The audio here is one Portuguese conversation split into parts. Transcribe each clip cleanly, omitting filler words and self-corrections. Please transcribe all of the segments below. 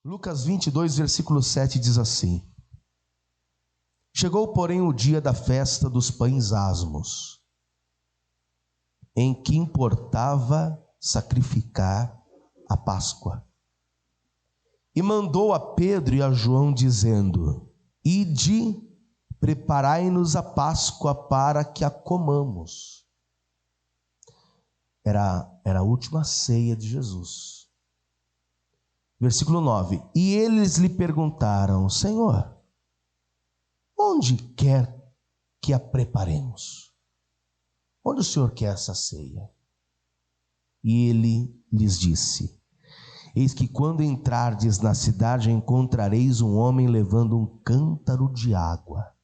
Lucas 22, versículo 7 diz assim: Chegou, porém, o dia da festa dos pães asmos, em que importava sacrificar a Páscoa. E mandou a Pedro e a João, dizendo: Ide, preparai-nos a Páscoa para que a comamos. Era a última ceia de Jesus. Versículo 9: E eles lhe perguntaram: Senhor, onde quer que a preparemos? Onde o Senhor quer essa ceia? E ele lhes disse: Eis que quando entrardes na cidade, encontrareis um homem levando um cântaro de água.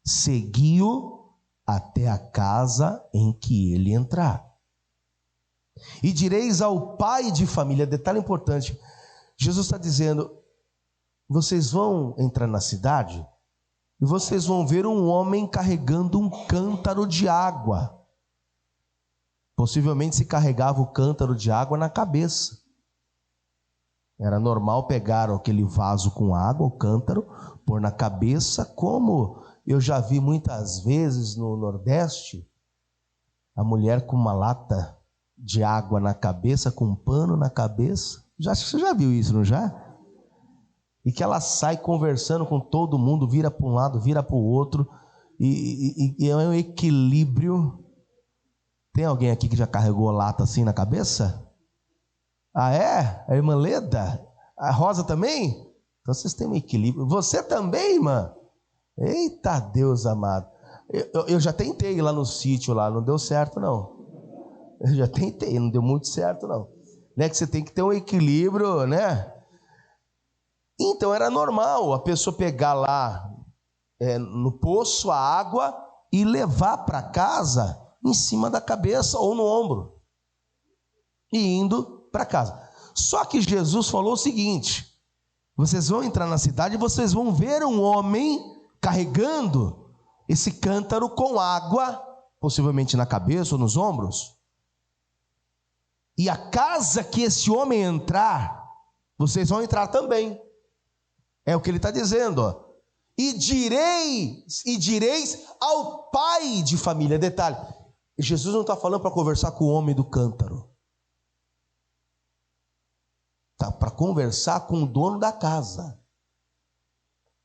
Segui-o até a casa em que ele entrar. E direis ao pai de família, detalhe importante, Jesus está dizendo: vocês vão entrar na cidade e vocês vão ver um homem carregando um cântaro de água. Possivelmente se carregava o cântaro de água na cabeça. Era normal pegar aquele vaso com água, o cântaro, pôr na cabeça, como eu já vi muitas vezes no Nordeste, a mulher com uma lata de água na cabeça, com um pano na cabeça. Você já viu isso, não já? E que ela sai conversando com todo mundo, vira para um lado, vira para o outro, e é um equilíbrio. Tem alguém aqui que já carregou lata assim na cabeça? Ah, é? A irmã Leda? A Rosa também? Então vocês têm um equilíbrio. Você também, irmã? Eita Deus amado. Eu já tentei ir lá no sítio, lá, não deu certo não. Eu já tentei, não deu muito certo não. Né? Que você tem que ter um equilíbrio, né? Então era normal a pessoa pegar lá no poço a água e levar para casa em cima da cabeça ou no ombro. E indo para casa. Só que Jesus falou o seguinte: vocês vão entrar na cidade e vocês vão ver um homem carregando esse cântaro com água, possivelmente na cabeça ou nos ombros. E a casa que esse homem entrar, vocês vão entrar também. É o que ele está dizendo, ó. E direis ao pai de família. Detalhe, Jesus não está falando para conversar com o homem do cântaro. Está para conversar com o dono da casa.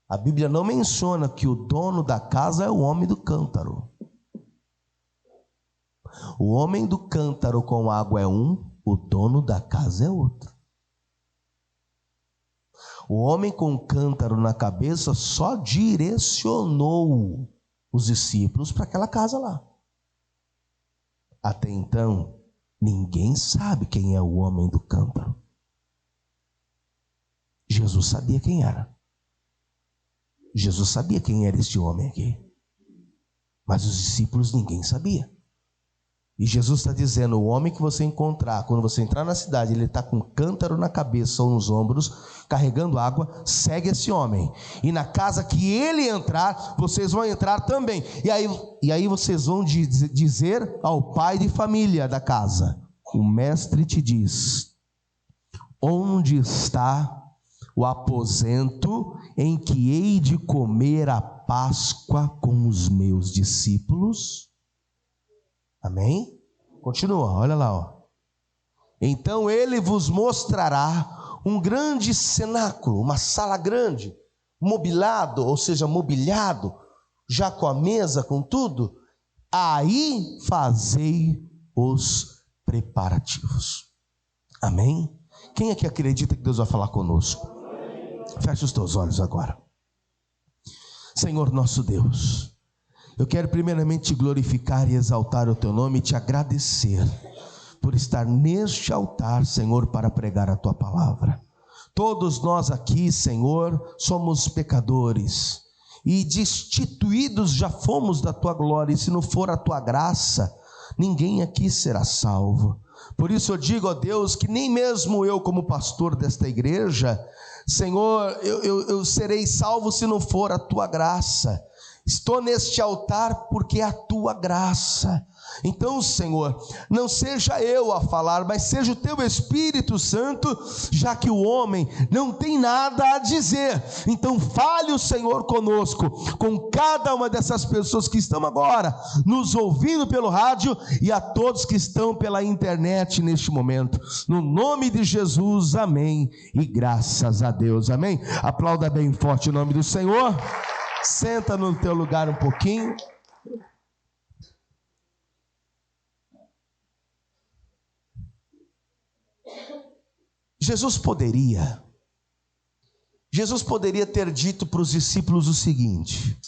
A Bíblia não menciona que o dono da casa é o homem do cântaro. O homem do cântaro com água é um, o dono da casa é outro. O homem com o cântaro na cabeça só direcionou os discípulos para aquela casa lá. Até então, ninguém sabe quem é o homem do cântaro. Jesus sabia quem era. Jesus sabia quem era este homem aqui. Mas os discípulos ninguém sabia. E Jesus está dizendo: o homem que você encontrar, quando você entrar na cidade, ele está com um cântaro na cabeça ou nos ombros, carregando água, segue esse homem. E na casa que ele entrar, vocês vão entrar também. E aí vocês vão dizer ao pai de família da casa: o mestre te diz, onde está o aposento em que hei de comer a Páscoa com os meus discípulos? Amém? Continua, olha lá, ó. Então ele vos mostrará um grande cenáculo, uma sala grande, mobilado, ou seja, mobiliado, já com a mesa, com tudo. Aí fazei os preparativos. Amém? Quem é que acredita que Deus vai falar conosco? Feche os teus olhos agora. Senhor nosso Deus, eu quero primeiramente te glorificar e exaltar o teu nome e te agradecer por estar neste altar, Senhor, para pregar a tua palavra. Todos nós aqui, Senhor, somos pecadores e destituídos já fomos da tua glória, e se não for a tua graça, ninguém aqui será salvo. Por isso eu digo, ó Deus, que nem mesmo eu, como pastor desta igreja, Senhor, eu serei salvo se não for a tua graça. Estou neste altar porque é a tua graça. Então, Senhor, não seja eu a falar, mas seja o teu Espírito Santo, já que o homem não tem nada a dizer. Então fale o Senhor conosco, com cada uma dessas pessoas que estão agora nos ouvindo pelo rádio e a todos que estão pela internet neste momento. No nome de Jesus, amém e graças a Deus, amém. Aplauda bem forte o nome do Senhor. Senta no teu lugar um pouquinho. Jesus poderia ter dito para os discípulos o seguinte: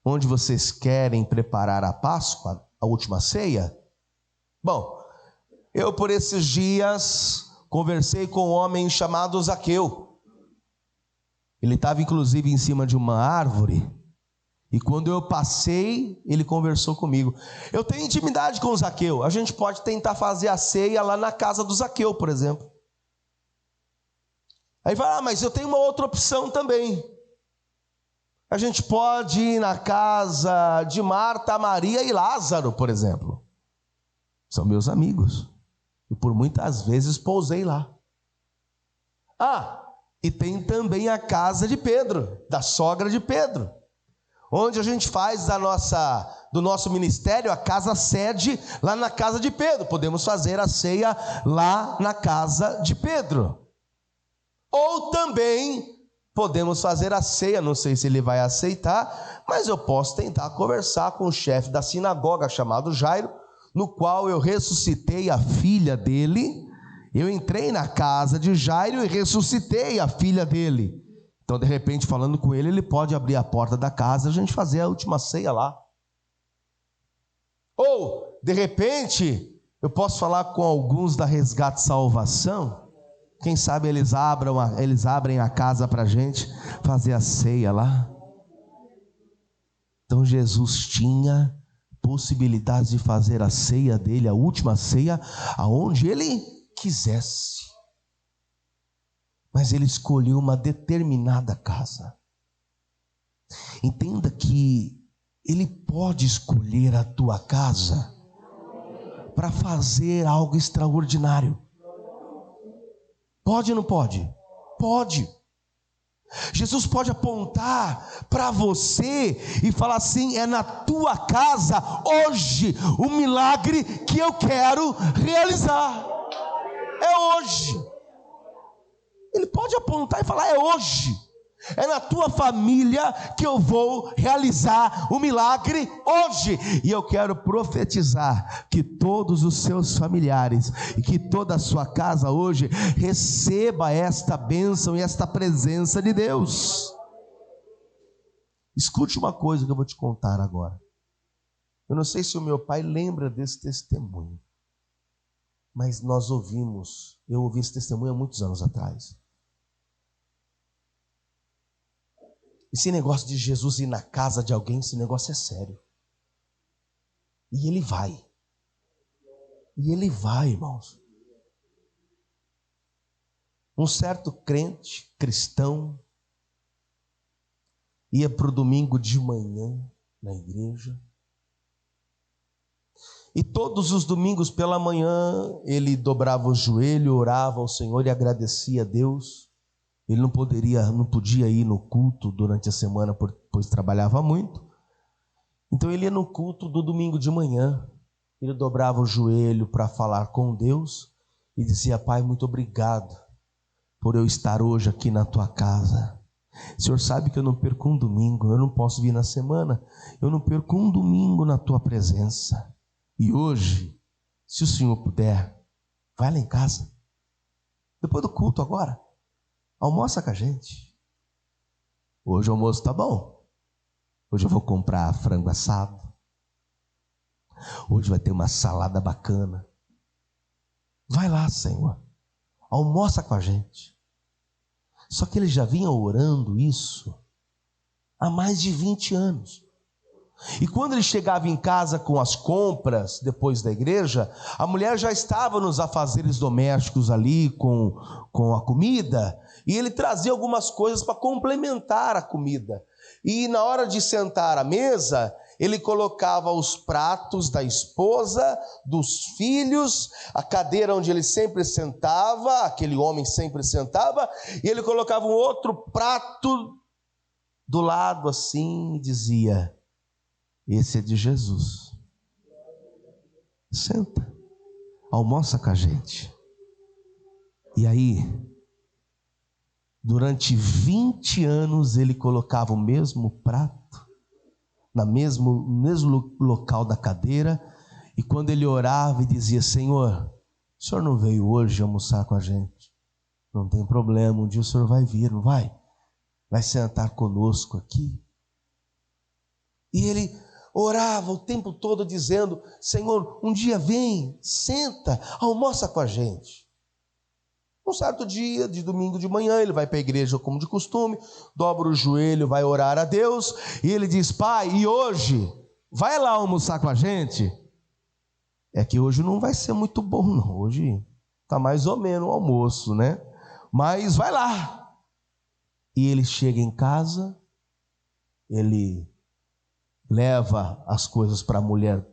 onde vocês querem preparar a Páscoa, a última ceia? Bom, eu por esses dias conversei com um homem chamado Zaqueu. Ele estava inclusive em cima de uma árvore, e quando eu passei, ele conversou comigo. Eu tenho intimidade com o Zaqueu. A gente pode tentar fazer a ceia lá na casa do Zaqueu, por exemplo. Aí vai, mas eu tenho uma outra opção também. A gente pode ir na casa de Marta, Maria e Lázaro, por exemplo. São meus amigos. E por muitas vezes pousei lá. E tem também a casa de Pedro, da sogra de Pedro, onde a gente faz do nosso ministério a casa sede lá na casa de Pedro. Podemos fazer a ceia lá na casa de Pedro. Ou também podemos fazer a ceia, não sei se ele vai aceitar, mas eu posso tentar conversar com o chefe da sinagoga chamado Jairo, no qual eu ressuscitei a filha dele. Eu entrei na casa de Jairo e ressuscitei a filha dele. Então, de repente, falando com ele, ele pode abrir a porta da casa e a gente fazer a última ceia lá. Ou, de repente, eu posso falar com alguns da Resgate Salvação. Quem sabe eles abrem a casa para a gente fazer a ceia lá. Então, Jesus tinha possibilidades de fazer a ceia dele, a última ceia, aonde ele quisesse. Mas ele escolheu uma determinada casa. Entenda que ele pode escolher a tua casa para fazer algo extraordinário. Pode ou não pode? Pode. Jesus pode apontar para você e falar assim: é na tua casa hoje o milagre que eu quero realizar. É hoje. Ele pode apontar e falar: é hoje. É na tua família que eu vou realizar o milagre hoje. E eu quero profetizar que todos os seus familiares e que toda a sua casa hoje receba esta bênção e esta presença de Deus. Escute uma coisa que eu vou te contar agora. Eu não sei se o meu pai lembra desse testemunho, mas eu ouvi esse testemunho há muitos anos atrás. Esse negócio de Jesus ir na casa de alguém, esse negócio é sério. E ele vai. E ele vai, irmãos. Um certo crente, cristão, ia para o domingo de manhã na igreja. E todos os domingos pela manhã ele dobrava o joelho, orava ao Senhor e agradecia a Deus. Ele não podia ir no culto durante a semana, pois trabalhava muito. Então ele ia no culto do domingo de manhã. Ele dobrava o joelho para falar com Deus e dizia: Pai, muito obrigado por eu estar hoje aqui na tua casa. O Senhor sabe que eu não perco um domingo, eu não posso vir na semana, eu não perco um domingo na tua presença. E hoje, se o Senhor puder, vai lá em casa, depois do culto agora, almoça com a gente. Hoje o almoço está bom. Hoje eu vou comprar frango assado. Hoje vai ter uma salada bacana. Vai lá, Senhor. Almoça com a gente. Só que ele já vinha orando isso há mais de 20 anos. E quando ele chegava em casa com as compras, depois da igreja, a mulher já estava nos afazeres domésticos ali com a comida, e ele trazia algumas coisas para complementar a comida. E na hora de sentar à mesa, ele colocava os pratos da esposa, dos filhos, a cadeira onde ele sempre sentava, aquele homem sempre sentava, e ele colocava um outro prato do lado assim e dizia: esse é de Jesus. Senta, almoça com a gente. E aí, durante 20 anos, ele colocava o mesmo prato, no mesmo local da cadeira, e quando ele orava e dizia: Senhor, o senhor não veio hoje almoçar com a gente? Não tem problema, um dia o senhor vai vir, não vai? Vai sentar conosco aqui. E ele orava o tempo todo dizendo: Senhor, um dia vem, senta, almoça com a gente. Um certo dia, de domingo de manhã, ele vai para a igreja como de costume, dobra o joelho, vai orar a Deus, e ele diz: Pai, e hoje, vai lá almoçar com a gente? É que hoje não vai ser muito bom não, hoje está mais ou menos o almoço, né? Mas vai lá. E ele chega em casa, ele leva as coisas para a mulher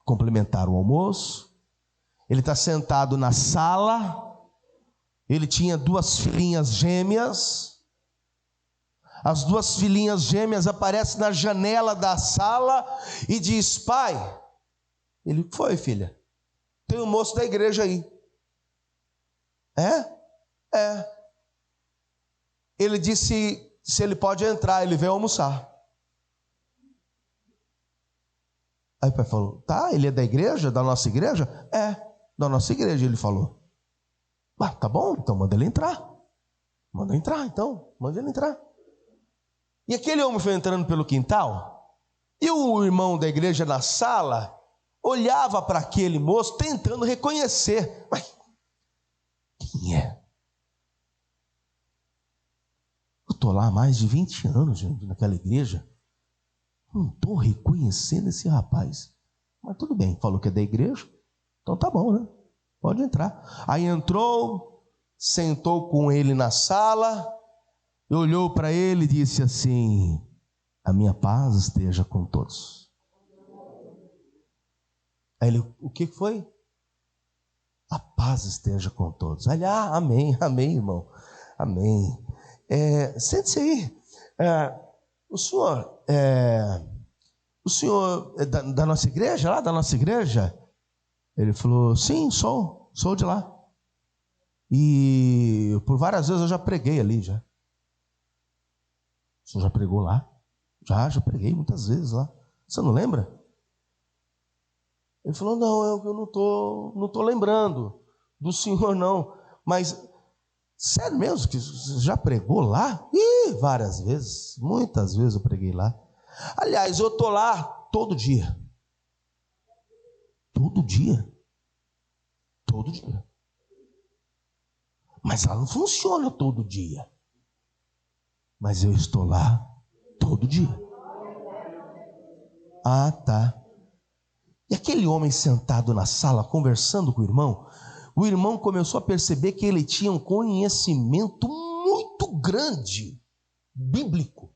complementar o almoço, ele está sentado na sala. Ele tinha 2 filhinhas gêmeas. As 2 filhinhas gêmeas aparecem na janela da sala e diz: pai. Ele: o que foi, filha? Tem um moço da igreja aí. É. Ele disse se ele pode entrar, ele veio almoçar. Aí o pai falou: tá, ele é da igreja, da nossa igreja? É, da nossa igreja, ele falou. Tá bom, então manda ele entrar. Manda ele entrar. E aquele homem foi entrando pelo quintal, e o irmão da igreja na sala olhava para aquele moço tentando reconhecer. Mas quem é? Eu estou lá há mais de 20 anos, gente, naquela igreja. Não estou reconhecendo esse rapaz. Mas tudo bem, falou que é da igreja, então tá bom, né? Pode entrar. Aí entrou, sentou com ele na sala, olhou para ele e disse assim: a minha paz esteja com todos. Aí ele: o que foi? A paz esteja com todos. Aí ele: amém, irmão, amém. Sente-se aí. O senhor é da nossa igreja, lá da nossa igreja? Ele falou: sim, sou de lá. E por várias vezes eu já preguei ali já. O senhor já pregou lá? Já preguei muitas vezes lá. Você não lembra? Ele falou: não, eu não tô lembrando do senhor não. Mas, sério mesmo que você já pregou lá? Várias vezes, muitas vezes eu preguei lá. Aliás, eu estou lá todo dia. Todo dia. Mas ela não funciona todo dia. Mas eu estou lá todo dia. Tá. E aquele homem sentado na sala, conversando com o irmão começou a perceber que ele tinha um conhecimento muito grande, bíblico.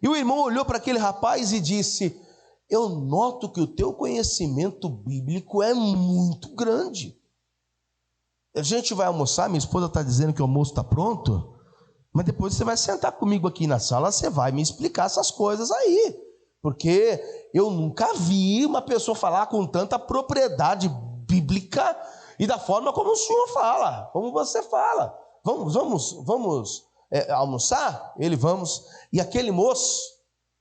E o irmão olhou para aquele rapaz e disse: eu noto que o teu conhecimento bíblico é muito grande. A gente vai almoçar, minha esposa está dizendo que o almoço está pronto, mas depois você vai sentar comigo aqui na sala, você vai me explicar essas coisas aí, porque eu nunca vi uma pessoa falar com tanta propriedade bíblica e da forma como o senhor fala, como você fala. Vamos almoçar? Ele: vamos. E aquele moço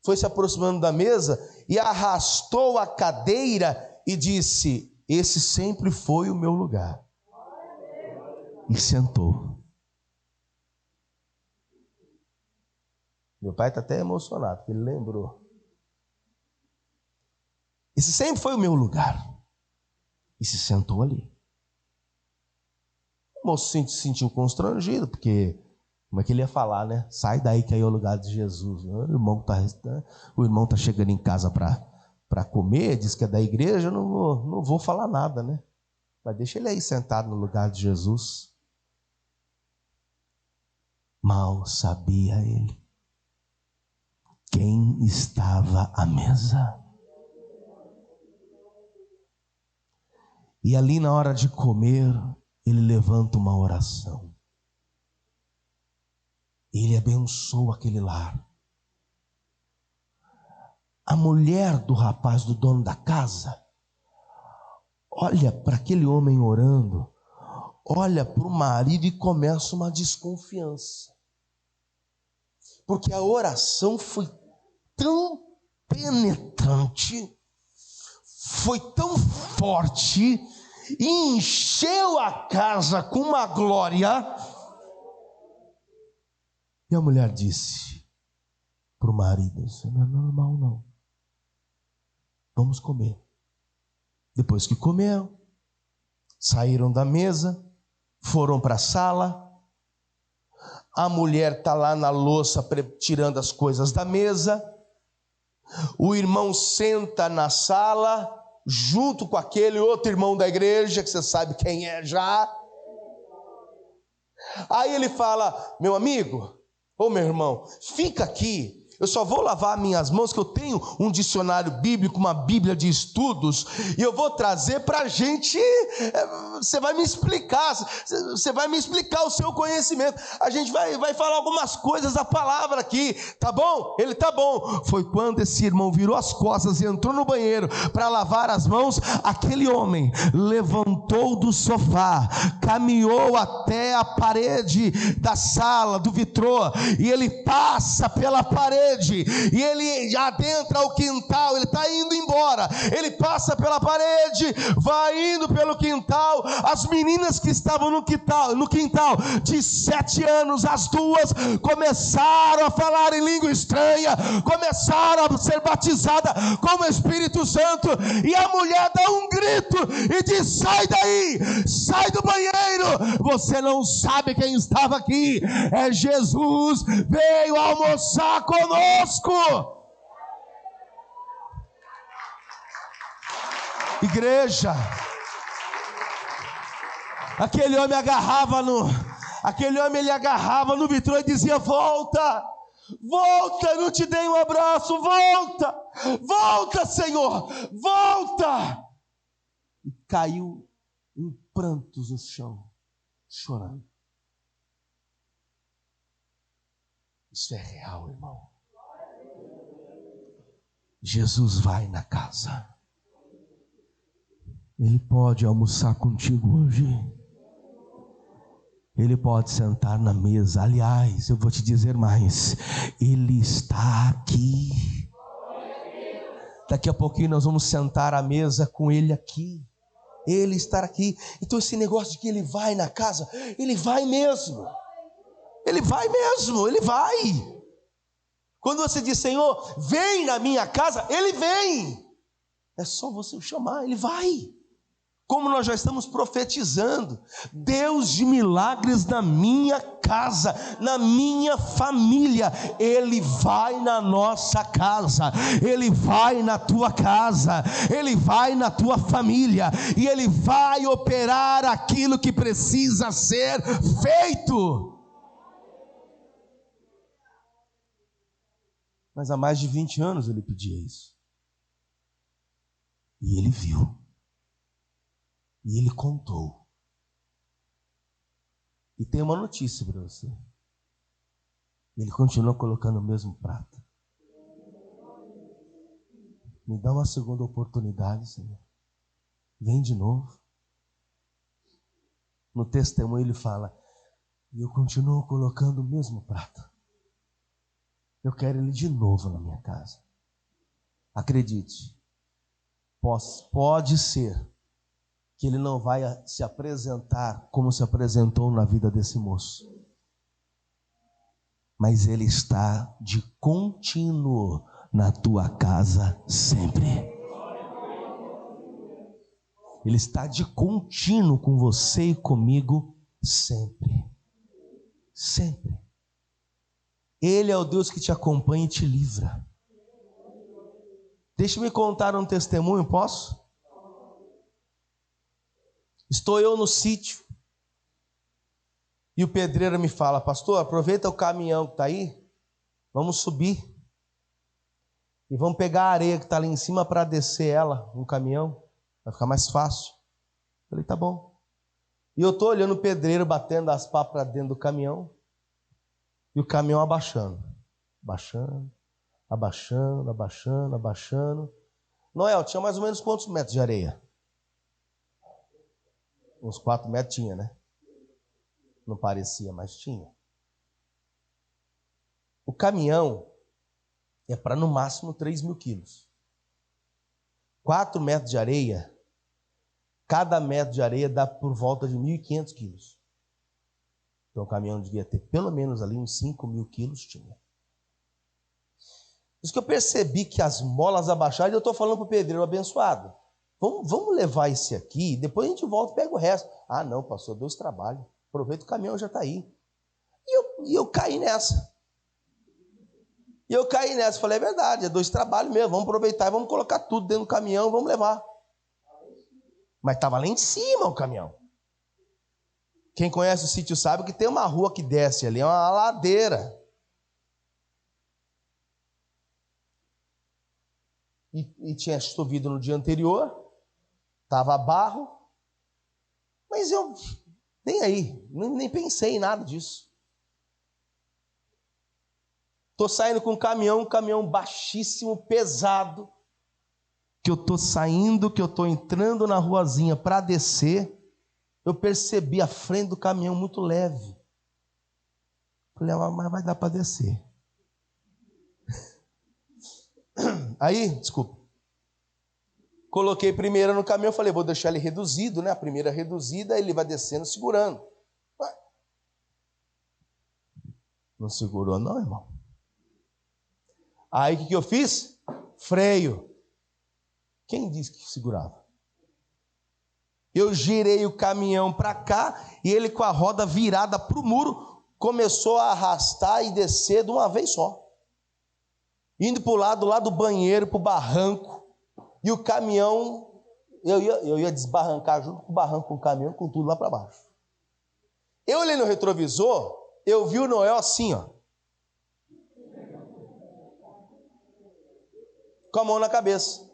foi se aproximando da mesa e arrastou a cadeira e disse: esse sempre foi o meu lugar. E sentou. Meu pai está até emocionado, porque ele lembrou. Esse sempre foi o meu lugar. E se sentou ali. O moço se sentiu constrangido, porque como é que ele ia falar, né? Sai daí que aí é o lugar de Jesus. O irmão está chegando em casa para comer, diz que é da igreja, eu não vou falar nada, né? Mas deixa ele aí sentado no lugar de Jesus. Mal sabia ele quem estava à mesa. E ali na hora de comer, ele levanta uma oração. Ele abençoa aquele lar. A mulher do rapaz, do dono da casa, olha para aquele homem orando, olha para o marido e começa uma desconfiança. Porque a oração foi tão penetrante, foi tão forte, e encheu a casa com uma glória. E a mulher disse para o marido: isso não é normal não, vamos comer. Depois que comeram, saíram da mesa, foram para a sala. A mulher está lá na louça tirando as coisas da mesa. O irmão senta na sala junto com aquele outro irmão da igreja, que você sabe quem é já. Aí ele fala: meu amigo, ô meu irmão, fica aqui, eu só vou lavar minhas mãos, que eu tenho um dicionário bíblico, uma bíblia de estudos, e eu vou trazer para a gente, você vai me explicar o seu conhecimento, a gente vai falar algumas coisas da palavra aqui, tá bom? Ele: tá bom. Foi quando esse irmão virou as costas e entrou no banheiro para lavar as mãos, aquele homem levantou do sofá, caminhou até a parede da sala, do vitrô, e ele passa pela parede, e ele adentra o quintal. Ele está indo embora, ele passa pela parede, vai indo pelo quintal. As meninas que estavam no quintal de 7 anos, as duas começaram a falar em língua estranha, começaram a ser batizadas com o Espírito Santo, e a mulher dá um grito e diz: sai daí, sai do banheiro, você não sabe quem estava aqui, é Jesus, veio almoçar conosco. Igreja, aquele homem ele agarrava no vitrô e dizia: volta, volta, eu não te dei um abraço, volta Senhor, volta. E caiu em prantos no chão, chorando. Isso é real, irmão. Jesus vai na casa. Ele pode almoçar contigo hoje. Ele pode sentar na mesa. Aliás, eu vou te dizer mais: Ele está aqui. Daqui a pouquinho nós vamos sentar à mesa com Ele aqui. Ele está aqui. Então esse negócio de que Ele vai na casa, Ele vai mesmo. Ele vai mesmo, Ele vai. Quando você diz: Senhor, vem na minha casa, Ele vem. É só você o chamar, Ele vai. Como nós já estamos profetizando, Deus de milagres na minha casa, na minha família, Ele vai na nossa casa, Ele vai na tua casa, Ele vai na tua família, e Ele vai operar aquilo que precisa ser feito. Mas há mais de 20 anos ele pedia isso. E ele viu. E ele contou. E tem uma notícia para você. Ele continua colocando o mesmo prato. Me dá uma segunda oportunidade, Senhor. Vem de novo. No testemunho ele fala: e eu continuo colocando o mesmo prato. Eu quero Ele de novo na minha casa. Acredite, pode ser que Ele não vai se apresentar como se apresentou na vida desse moço, mas Ele está de contínuo na tua casa sempre. Ele está de contínuo com você e comigo sempre. Sempre. Ele é o Deus que te acompanha e te livra. Deixa-me contar um testemunho, posso? Estou eu no sítio, e o pedreiro me fala: pastor, aproveita o caminhão que está aí, vamos subir. E vamos pegar a areia que está ali em cima para descer ela no caminhão. Vai ficar mais fácil. Falei, tá bom. E eu estou olhando o pedreiro batendo as pá para dentro do caminhão. E o caminhão abaixando. Abaixando, abaixando, abaixando, abaixando. Noel, tinha mais ou menos quantos metros de areia? Uns 4 metros tinha, né? Não parecia, mas tinha. O caminhão é para no máximo 3.000 quilos. 4 metros de areia, cada metro de areia dá por volta de 1.500 quilos. Então o caminhão devia ter pelo menos ali uns 5.000 quilos, tinha. Por isso que eu percebi que as molas abaixaram e eu estou falando para o pedreiro abençoado. Vamos levar esse aqui, depois a gente volta e pega o resto. Ah não, pastor, deu esse trabalho. Aproveita, o caminhão já está aí. E eu caí nessa. Falei, é verdade, é 2 trabalhos mesmo, vamos aproveitar e vamos colocar tudo dentro do caminhão e vamos levar. Mas estava lá em cima o caminhão. Quem conhece o sítio sabe que tem uma rua que desce ali, é uma ladeira. E tinha chovido no dia anterior, estava barro, mas eu nem aí, nem pensei em nada disso. Estou saindo com um caminhão baixíssimo, pesado, que eu estou saindo, que eu estou entrando na ruazinha para descer, eu percebi a frente do caminhão muito leve. Falei, mas vai dar para descer. Aí, desculpa, coloquei primeiro no caminhão, falei, vou deixar ele reduzido, né? A primeira reduzida, ele vai descendo segurando. Não segurou não, irmão. Aí o que eu fiz? Freio. Quem disse que segurava? Eu girei o caminhão para cá e ele com a roda virada para o muro começou a arrastar e descer de uma vez só. Indo para o lado lá do banheiro, para o barranco. E o caminhão, eu ia desbarrancar junto com o barranco, com o caminhão, com tudo lá para baixo. Eu olhei no retrovisor, eu vi o Noel assim, ó. Com a mão na cabeça.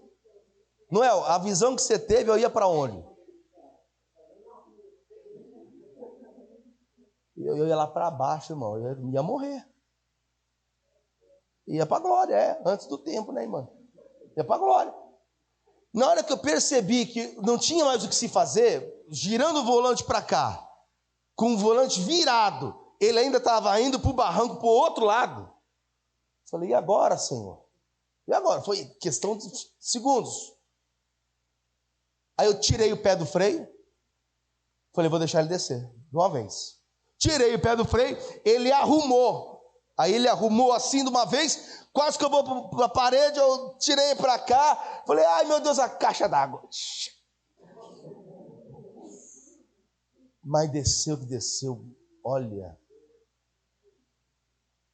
Noel, a visão que você teve, eu ia para onde? Eu ia lá para baixo, irmão. Eu ia morrer. Ia para a glória, antes do tempo, né, irmão? Ia para a glória. Na hora que eu percebi que não tinha mais o que se fazer, girando o volante para cá, com o volante virado, ele ainda estava indo para o barranco, para o outro lado. Falei, e agora, Senhor? E agora? Foi questão de segundos. Aí eu tirei o pé do freio. Falei, vou deixar ele descer de uma vez. Tirei o pé do freio, ele arrumou. Aí ele arrumou assim de uma vez, quase que eu vou para a parede, eu tirei para cá. Falei, ai meu Deus, a caixa d'água. Mas desceu que desceu, olha.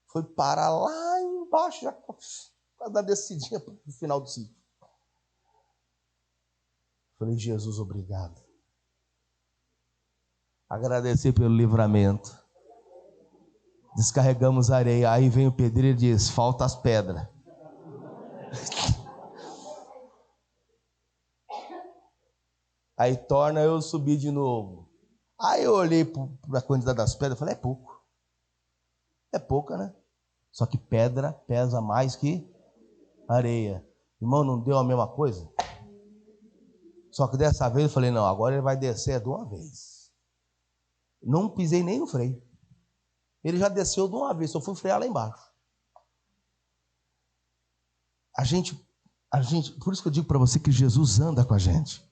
Foi parar lá embaixo, já para dar descidinha para o final do sítio. Falei, Jesus, obrigado. Agradecer pelo livramento. Descarregamos a areia. Aí vem o pedreiro e diz, falta as pedras. Aí torna eu subir de novo. Aí eu olhei para a quantidade das pedras e falei, é pouco. É pouca, né? Só que pedra pesa mais que areia. Irmão, não deu a mesma coisa? Só que dessa vez eu falei, não, agora ele vai descer de uma vez. Não pisei nem no freio. Ele já desceu de uma vez, só fui frear lá embaixo. A gente, por isso que eu digo para você que Jesus anda com a gente.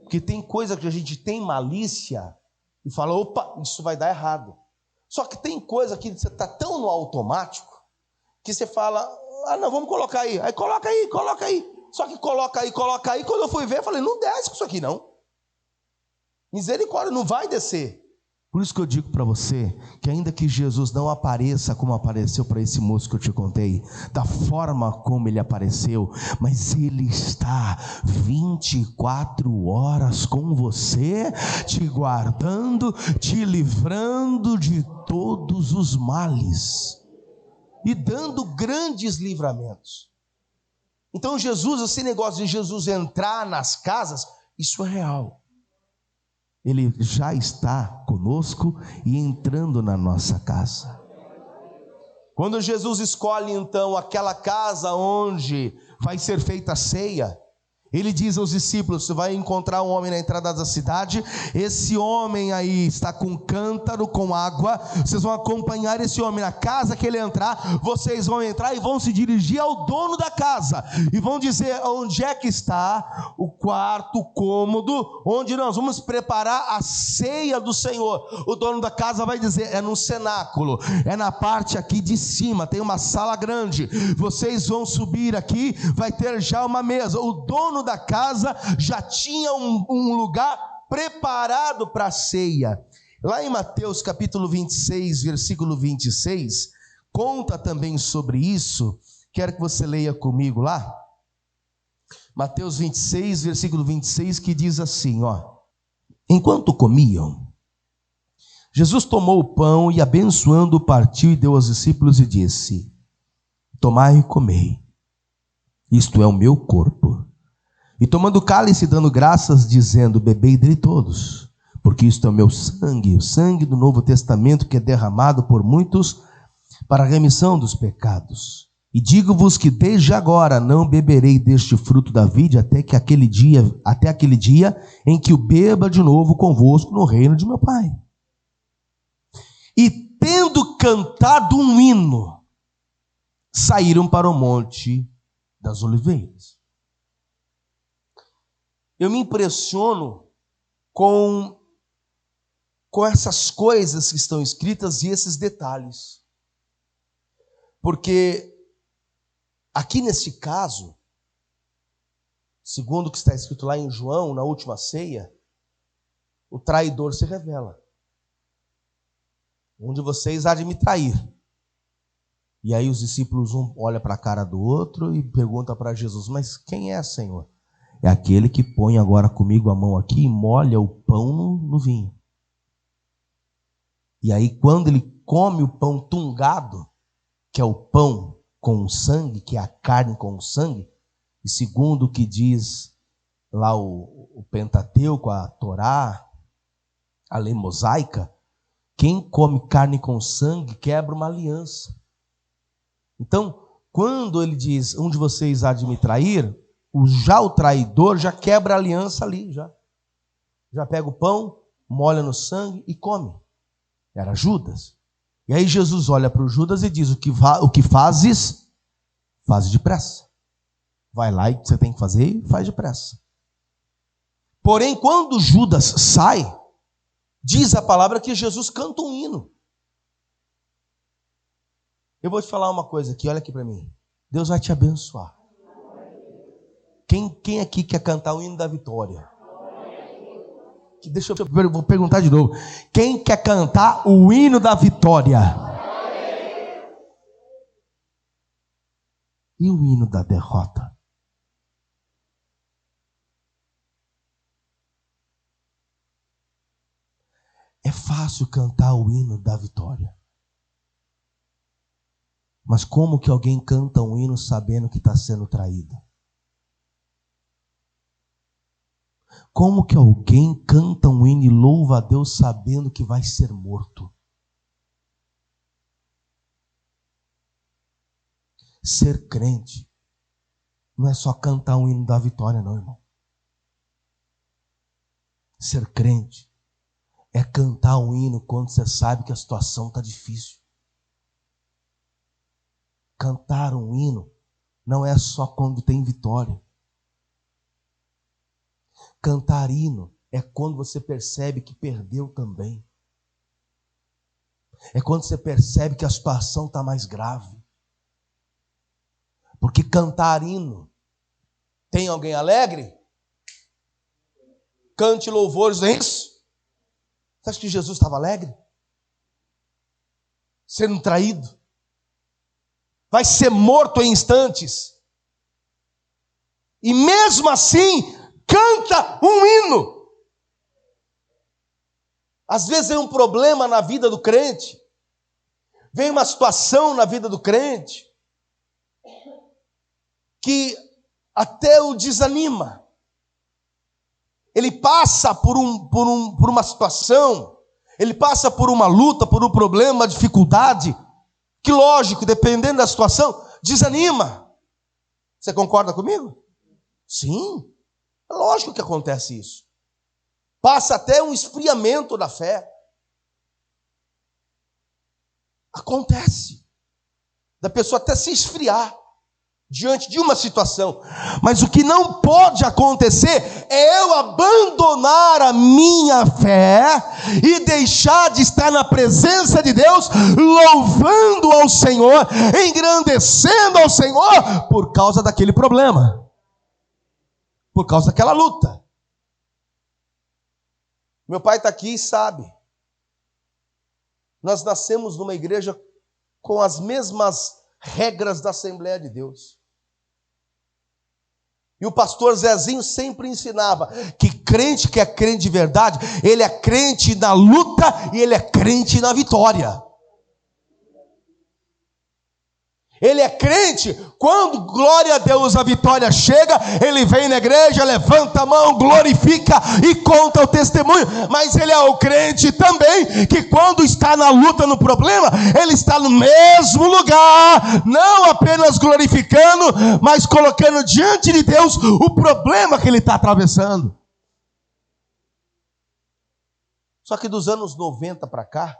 Porque tem coisa que a gente tem malícia e fala, opa, isso vai dar errado. Só que tem coisa que você está tão no automático que você fala, ah não, vamos colocar aí. Aí coloca aí. Só que coloca aí. Quando eu fui ver, eu falei, não desce com isso aqui não. Misericórdia, não vai descer. Por isso que eu digo para você, que ainda que Jesus não apareça como apareceu para esse moço que eu te contei, da forma como ele apareceu, mas ele está 24 horas com você, te guardando, te livrando de todos os males, e dando grandes livramentos. Então Jesus, esse negócio de Jesus entrar nas casas, isso é real. Ele já está conosco e entrando na nossa casa. Quando Jesus escolhe então aquela casa onde vai ser feita a ceia, ele diz aos discípulos: você vai encontrar um homem na entrada da cidade, esse homem aí está com um cântaro com água, vocês vão acompanhar esse homem na casa que ele entrar, vocês vão entrar e vão se dirigir ao dono da casa, e vão dizer onde é que está o quarto, o cômodo, onde nós vamos preparar a ceia do Senhor. O dono da casa vai dizer: é no cenáculo, é na parte aqui de cima, tem uma sala grande, vocês vão subir aqui, vai ter já uma mesa. O dono da casa já tinha um lugar preparado para a ceia. Lá em Mateus capítulo 26, versículo 26, conta também sobre isso. Quero que você leia comigo lá. Mateus 26, versículo 26, que diz assim, ó: enquanto comiam, Jesus tomou o pão e, abençoando, partiu e deu aos discípulos e disse: tomai e comei, isto é o meu corpo. E tomando o cálice, dando graças, dizendo: bebei dele todos, porque isto é o meu sangue, o sangue do Novo Testamento, que é derramado por muitos para a remissão dos pecados. E digo-vos que desde agora não beberei deste fruto da vide até aquele dia em que o beba de novo convosco no reino de meu Pai. E tendo cantado um hino, saíram para o Monte das Oliveiras. Eu me impressiono com essas coisas que estão escritas e esses detalhes. Porque aqui nesse caso, segundo o que está escrito lá em João, na última ceia, o traidor se revela. Um de vocês há de me trair. E aí os discípulos, um olha para a cara do outro e pergunta para Jesus: mas quem é, Senhor? É aquele que põe agora comigo a mão aqui e molha o pão no vinho. E aí quando ele come o pão tungado, que é o pão com o sangue, que é a carne com o sangue, e segundo o que diz lá o Pentateuco, a Torá, a lei mosaica, quem come carne com sangue quebra uma aliança. Então, quando ele diz: um de vocês há de me trair, o traidor já quebra a aliança ali, já pega o pão, molha no sangue e come. Era Judas. E aí Jesus olha para o Judas e diz: o que fazes, faz depressa. Vai lá e você tem que fazer e faz depressa. Porém, quando Judas sai, diz a palavra que Jesus canta um hino. Eu vou te falar uma coisa aqui, olha aqui para mim. Deus vai te abençoar. Quem aqui quer cantar o hino da vitória? Deixa eu vou perguntar de novo. Quem quer cantar o hino da vitória? E o hino da derrota? É fácil cantar o hino da vitória. Mas como que alguém canta um hino sabendo que está sendo traído? Como que alguém canta um hino e louva a Deus sabendo que vai ser morto? Ser crente não é só cantar um hino da vitória, não, irmão. Ser crente é cantar um hino quando você sabe que a situação está difícil. Cantar um hino não é só quando tem vitória. Cantar hino é quando você percebe que perdeu também. É quando você percebe que a situação está mais grave. Porque cantar hino, tem alguém alegre? Cante louvores, não é isso? Você acha que Jesus estava alegre? Sendo traído? Vai ser morto em instantes. E mesmo assim, canta um hino. Às vezes vem um problema na vida do crente, vem uma situação na vida do crente, que até o desanima. Ele passa por uma situação, ele passa por uma luta, por um problema, uma dificuldade, que lógico, dependendo da situação, desanima. Você concorda comigo? Sim, é lógico que acontece isso. Passa até um esfriamento da fé. Acontece. Da pessoa até se esfriar diante de uma situação. Mas o que não pode acontecer é eu abandonar a minha fé e deixar de estar na presença de Deus, louvando ao Senhor, engrandecendo ao Senhor, por causa daquele problema, por causa daquela luta. Meu pai está aqui e sabe. Nós nascemos numa igreja com as mesmas regras da Assembleia de Deus. E o pastor Zezinho sempre ensinava que crente que é crente de verdade, ele é crente na luta e ele é crente na vitória. Ele é crente, quando, glória a Deus, a vitória chega, ele vem na igreja, levanta a mão, glorifica e conta o testemunho. Mas ele é o crente também, que quando está na luta, no problema, ele está no mesmo lugar, não apenas glorificando, mas colocando diante de Deus o problema que ele está atravessando. Só que dos anos 90 para cá,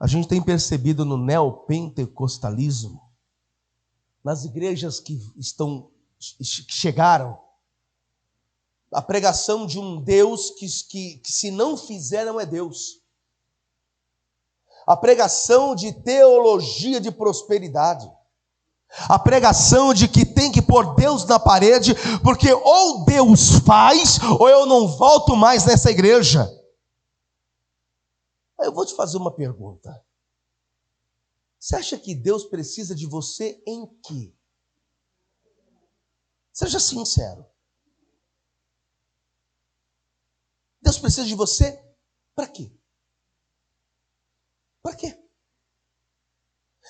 a gente tem percebido no neopentecostalismo, nas igrejas que chegaram, a pregação de um Deus que se não fizer não é Deus. A pregação de teologia de prosperidade. A pregação de que tem que pôr Deus na parede, porque ou Deus faz, ou eu não volto mais nessa igreja. Eu vou te fazer uma pergunta. Você acha que Deus precisa de você em quê? Seja sincero. Deus precisa de você para quê? Para quê?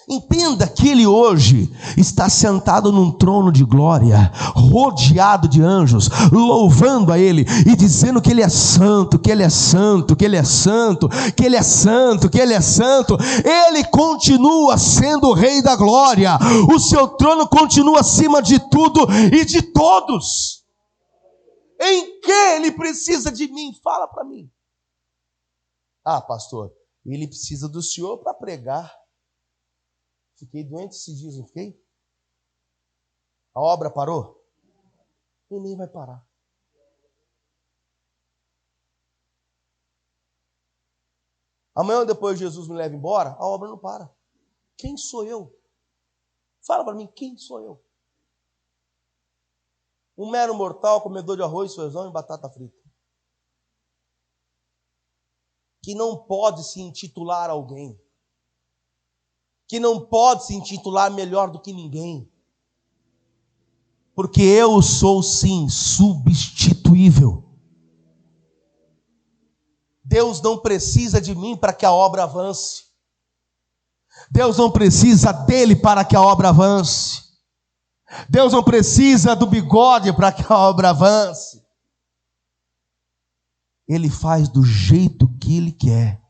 Entenda que Ele hoje está sentado num trono de glória, rodeado de anjos, louvando a Ele e dizendo que Ele é santo, que Ele é santo, que Ele é santo, que Ele é santo, que Ele é santo. Ele continua sendo o Rei da glória, o seu trono continua acima de tudo e de todos. Em que Ele precisa de mim? Fala para mim. Ah, pastor, Ele precisa do senhor para pregar. Fiquei doente esses dias, não fiquei? A obra parou? E nem vai parar. Amanhã ou depois Jesus me leva embora, a obra não para. Quem sou eu? Fala para mim, quem sou eu? Um mero mortal, comedor de arroz, feijão e batata frita. Que não pode se intitular alguém. Que não pode se intitular melhor do que ninguém. Porque eu sou sim substituível. Deus não precisa de mim para que a obra avance. Deus não precisa dele para que a obra avance. Deus não precisa do bigode para que a obra avance. Ele faz do jeito que ele quer.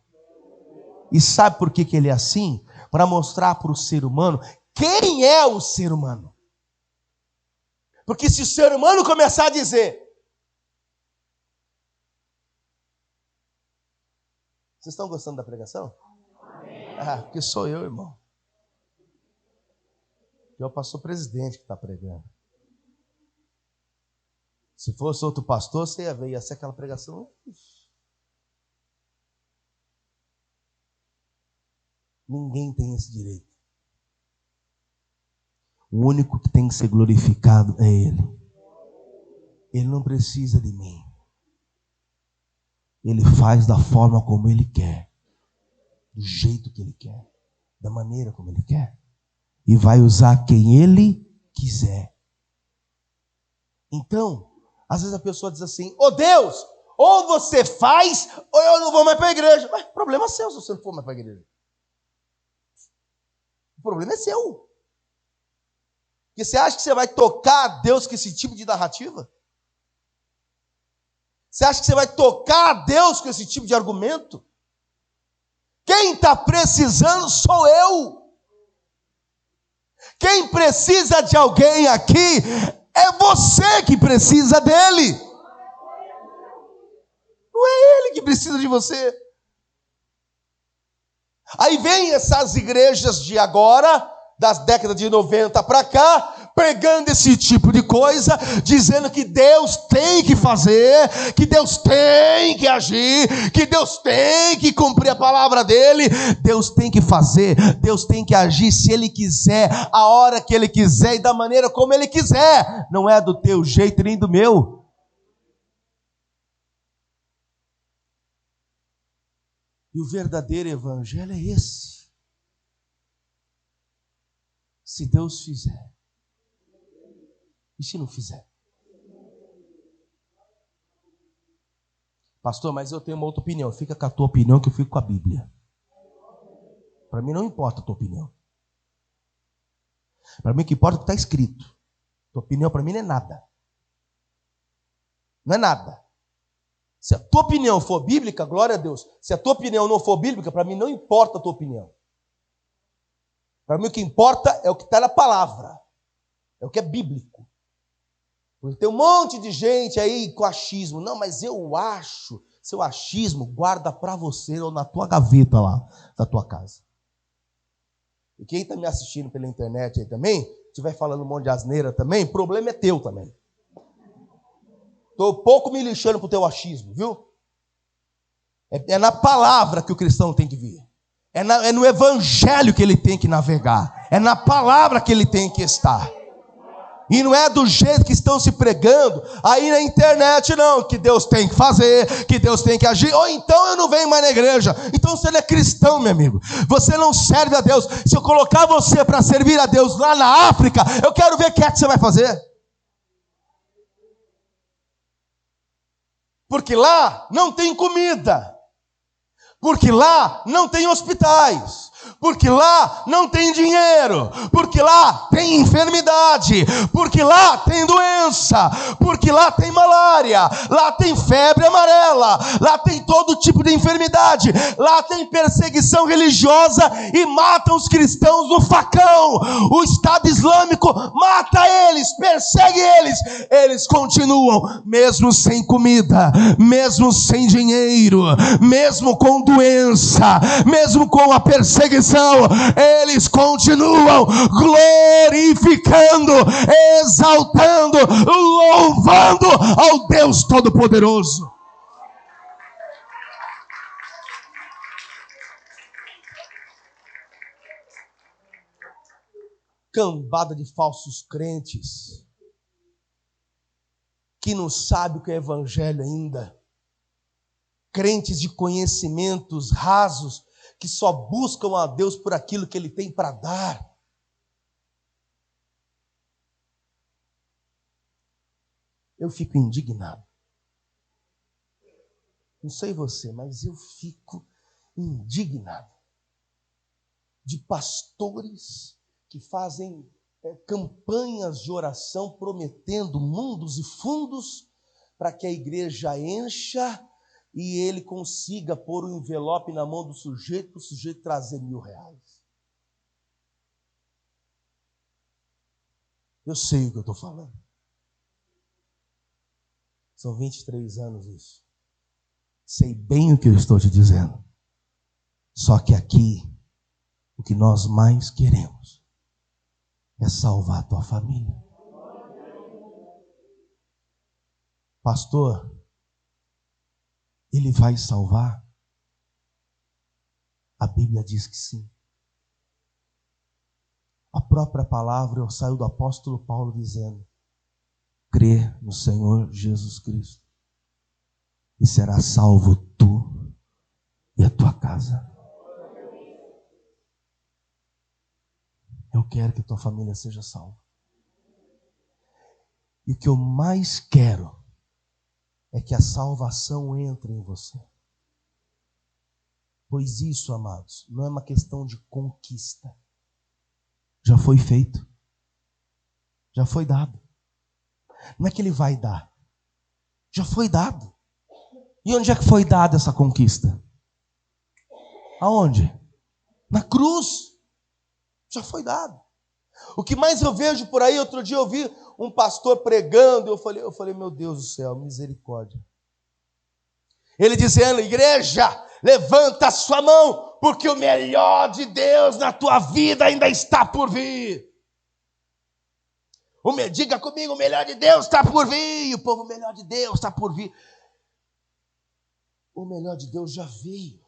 E sabe por que ele é assim? Para mostrar para o ser humano quem é o ser humano. Porque se o ser humano começar a dizer: vocês estão gostando da pregação? Ah, porque sou eu, irmão. É o pastor presidente que está pregando. Se fosse outro pastor, você ia ver, ia ser aquela pregação. Ninguém tem esse direito. O único que tem que ser glorificado é Ele. Ele não precisa de mim. Ele faz da forma como Ele quer, do jeito que Ele quer, da maneira como Ele quer, e vai usar quem Ele quiser. Então, às vezes a pessoa diz assim: ô Deus, ou você faz, ou eu não vou mais para a igreja. Mas problema seu se você não for mais para a igreja. O problema é seu. Porque você acha que você vai tocar a Deus com esse tipo de narrativa? Você acha que você vai tocar a Deus com esse tipo de argumento? Quem está precisando sou eu. Quem precisa de alguém aqui é você que precisa dele. Não é ele que precisa de você. Aí vem essas igrejas de agora, das décadas de 90 para cá, pregando esse tipo de coisa, dizendo que Deus tem que fazer, que Deus tem que agir, que Deus tem que cumprir a palavra dele. Deus tem que fazer, Deus tem que agir se ele quiser, a hora que ele quiser e da maneira como ele quiser. Não é do teu jeito nem do meu. E o verdadeiro evangelho é esse. Se Deus fizer. E se não fizer? Pastor, mas eu tenho uma outra opinião. Fica com a tua opinião que eu fico com a Bíblia. Para mim não importa a tua opinião. Para mim o que importa é o que está escrito. Tua opinião para mim não é nada. Não é nada. Se a tua opinião for bíblica, glória a Deus. Se a tua opinião não for bíblica, para mim não importa a tua opinião. Para mim o que importa é o que está na palavra. É o que é bíblico. Porque tem um monte de gente aí com achismo. Não, mas eu acho. Seu achismo guarda para você ou na tua gaveta lá, da tua casa. E quem está me assistindo pela internet aí também, estiver falando um monte de asneira também, problema é teu também. Estou pouco me lixando pro teu achismo, viu? É na palavra que o cristão tem que vir. É no evangelho que ele tem que navegar. É na palavra que ele tem que estar. E não é do jeito que estão se pregando aí na internet, não. Que Deus tem que fazer, que Deus tem que agir. Ou então eu não venho mais na igreja. Então você não é cristão, meu amigo. Você não serve a Deus. Se eu colocar você para servir a Deus lá na África, eu quero ver o que é que você vai fazer. Porque lá não tem comida. Porque lá não tem hospitais. Porque lá não tem dinheiro. Porque lá tem enfermidade. Porque lá tem doença. Porque lá tem malária. Lá tem febre amarela. Lá tem todo tipo de enfermidade. Lá tem perseguição religiosa e matam os cristãos no facão. O Estado Islâmico mata eles, persegue eles. Eles continuam, mesmo sem comida, mesmo sem dinheiro, mesmo com doença, mesmo com a perseguição, eles continuam glorificando, exaltando, louvando ao Deus Todo-Poderoso. Cambada de falsos crentes que não sabe o que é evangelho ainda. Crentes de conhecimentos rasos que só buscam a Deus por aquilo que Ele tem para dar. Eu fico indignado. Não sei você, mas eu fico indignado de pastores que fazem campanhas de oração prometendo mundos e fundos para que a igreja encha e ele consiga pôr o envelope na mão do sujeito, para o sujeito trazer R$1.000. Eu sei o que eu estou falando. São 23 anos isso. Sei bem o que eu estou te dizendo. Só que aqui, o que nós mais queremos é salvar a tua família. Pastor, Ele vai salvar? A Bíblia diz que sim. A própria palavra saiu do apóstolo Paulo dizendo: crê no Senhor Jesus Cristo e será salvo tu e a tua casa. Eu quero que tua família seja salva. E o que eu mais quero é que a salvação entre em você. Pois isso, amados, não é uma questão de conquista. Já foi feito. Já foi dado. Não é que ele vai dar. Já foi dado. E onde é que foi dada essa conquista? Aonde? Na cruz. Já foi dado. O que mais eu vejo por aí, outro dia eu vi um pastor pregando, eu falei, meu Deus do céu, misericórdia. Ele dizendo, igreja, levanta a sua mão, porque o melhor de Deus na tua vida ainda está por vir. Diga comigo, o melhor de Deus está por vir. E o povo, o melhor de Deus está por vir. O melhor de Deus já veio.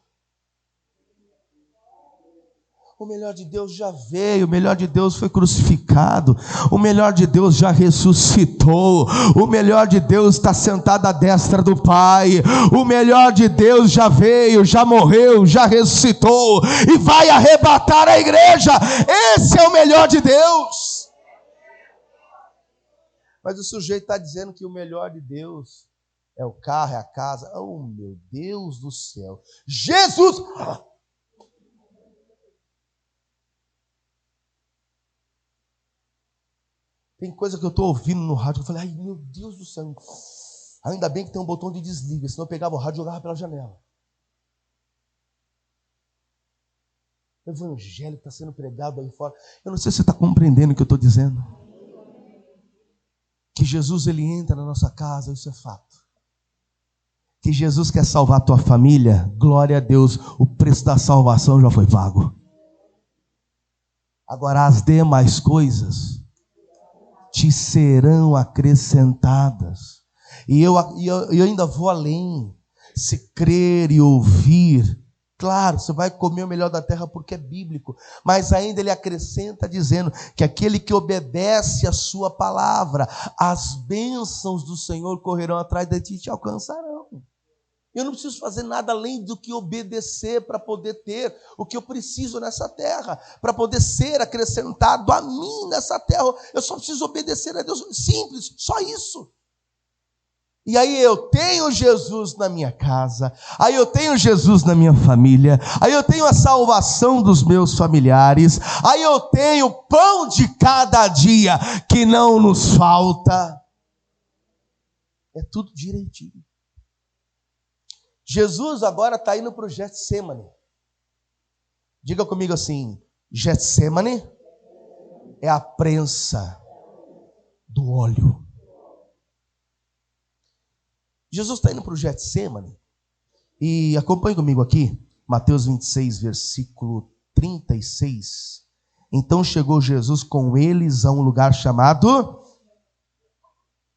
O melhor de Deus já veio, o melhor de Deus foi crucificado, o melhor de Deus já ressuscitou, o melhor de Deus está sentado à destra do Pai, o melhor de Deus já veio, já morreu, já ressuscitou e vai arrebatar a igreja. Esse é o melhor de Deus. Mas o sujeito está dizendo que o melhor de Deus é o carro, é a casa. Oh, meu Deus do céu. Jesus! Tem coisa que eu estou ouvindo no rádio, eu falei, ai meu Deus do céu, ainda bem que tem um botão de desliga, senão eu pegava o rádio e jogava pela janela. O evangelho está sendo pregado aí fora. Eu não sei se você está compreendendo o que eu estou dizendo. Que Jesus, ele entra na nossa casa, isso é fato. Que Jesus quer salvar a tua família, glória a Deus, o preço da salvação já foi pago. Agora as demais coisas te serão acrescentadas. E eu ainda vou além. Se crer e ouvir, claro, você vai comer o melhor da terra porque é bíblico. Mas ainda ele acrescenta dizendo que aquele que obedece a sua palavra, as bênçãos do Senhor correrão atrás de ti e te alcançarão. Eu não preciso fazer nada além do que obedecer para poder ter o que eu preciso nessa terra, para poder ser acrescentado a mim nessa terra. Eu só preciso obedecer a Deus, simples, só isso. E aí eu tenho Jesus na minha casa, aí eu tenho Jesus na minha família, aí eu tenho a salvação dos meus familiares, aí eu tenho o pão de cada dia que não nos falta. É tudo direitinho. Jesus agora está indo para o Getsemane. Diga comigo assim, Getsemane é a prensa do óleo. Jesus está indo para o Getsemane. E acompanhe comigo aqui, Mateus 26, versículo 36. Então chegou Jesus com eles a um lugar chamado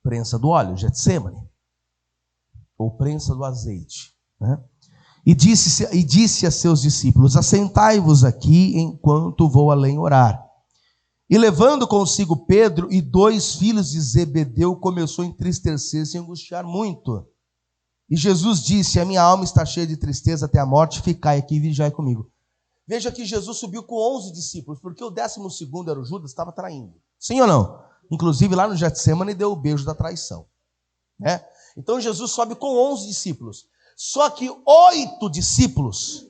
prensa do óleo, Getsemane, ou prensa do azeite, né? E disse a seus discípulos, assentai-vos aqui enquanto vou além orar. E levando consigo Pedro e 2 filhos de Zebedeu, começou a entristecer-se e angustiar muito. E Jesus disse, a minha alma está cheia de tristeza até a morte, ficai aqui e vigiai comigo. Veja que Jesus subiu com 11 discípulos, porque o 12º era o Judas, estava traindo. Sim ou não? Inclusive lá no Getsemane deu o beijo da traição, né? Então Jesus sobe com 11 discípulos. Só que 8 discípulos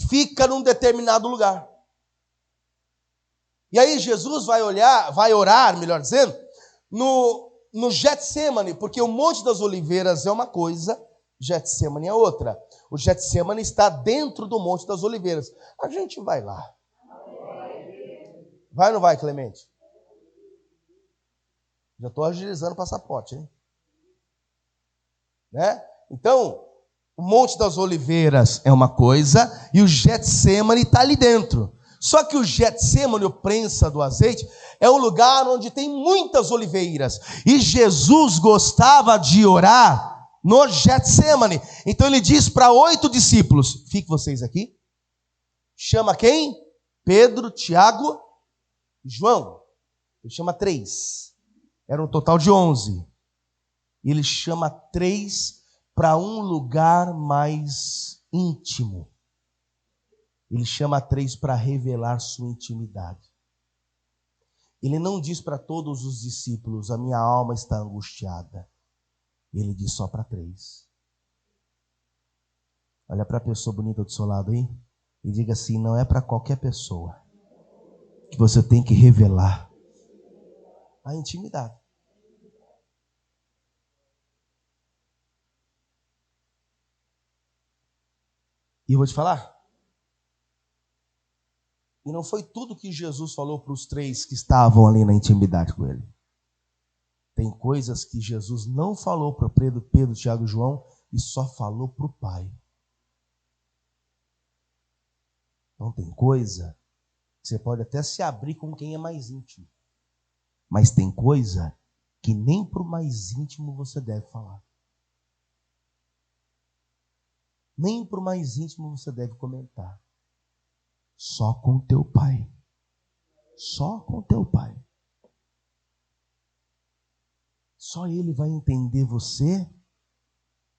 ficam num determinado lugar. E aí Jesus vai orar, melhor dizendo, no Getsemane, porque o Monte das Oliveiras é uma coisa, Getsemane é outra. O Getsemane está dentro do Monte das Oliveiras. A gente vai lá. Vai ou não vai, Clemente? Já estou agilizando o passaporte, hein? Né? Então, o Monte das Oliveiras é uma coisa e o Getsemane está ali dentro. Só que o Getsemane, o prensa do azeite, é um lugar onde tem muitas oliveiras. E Jesus gostava de orar no Getsemane. Então ele diz para 8 discípulos, fiquem vocês aqui. Chama quem? Pedro, Tiago e João. Ele chama 3. Era um total de 11. E ele chama 3 para um lugar mais íntimo. Ele chama 3 para revelar sua intimidade. Ele não diz para todos os discípulos, a minha alma está angustiada. Ele diz só para 3. Olha para a pessoa bonita do seu lado aí e diga assim, não é para qualquer pessoa que você tem que revelar A intimidade. E eu vou te falar. E não foi tudo que Jesus falou para os 3 que estavam ali na intimidade com ele. Tem coisas que Jesus não falou para Pedro, Tiago e João e só falou para o Pai. Então tem coisa que você pode até se abrir com quem é mais íntimo. Mas tem coisa que nem para o mais íntimo você deve falar. Nem para o mais íntimo você deve comentar. Só com o teu Pai. Só com o teu Pai. Só Ele vai entender você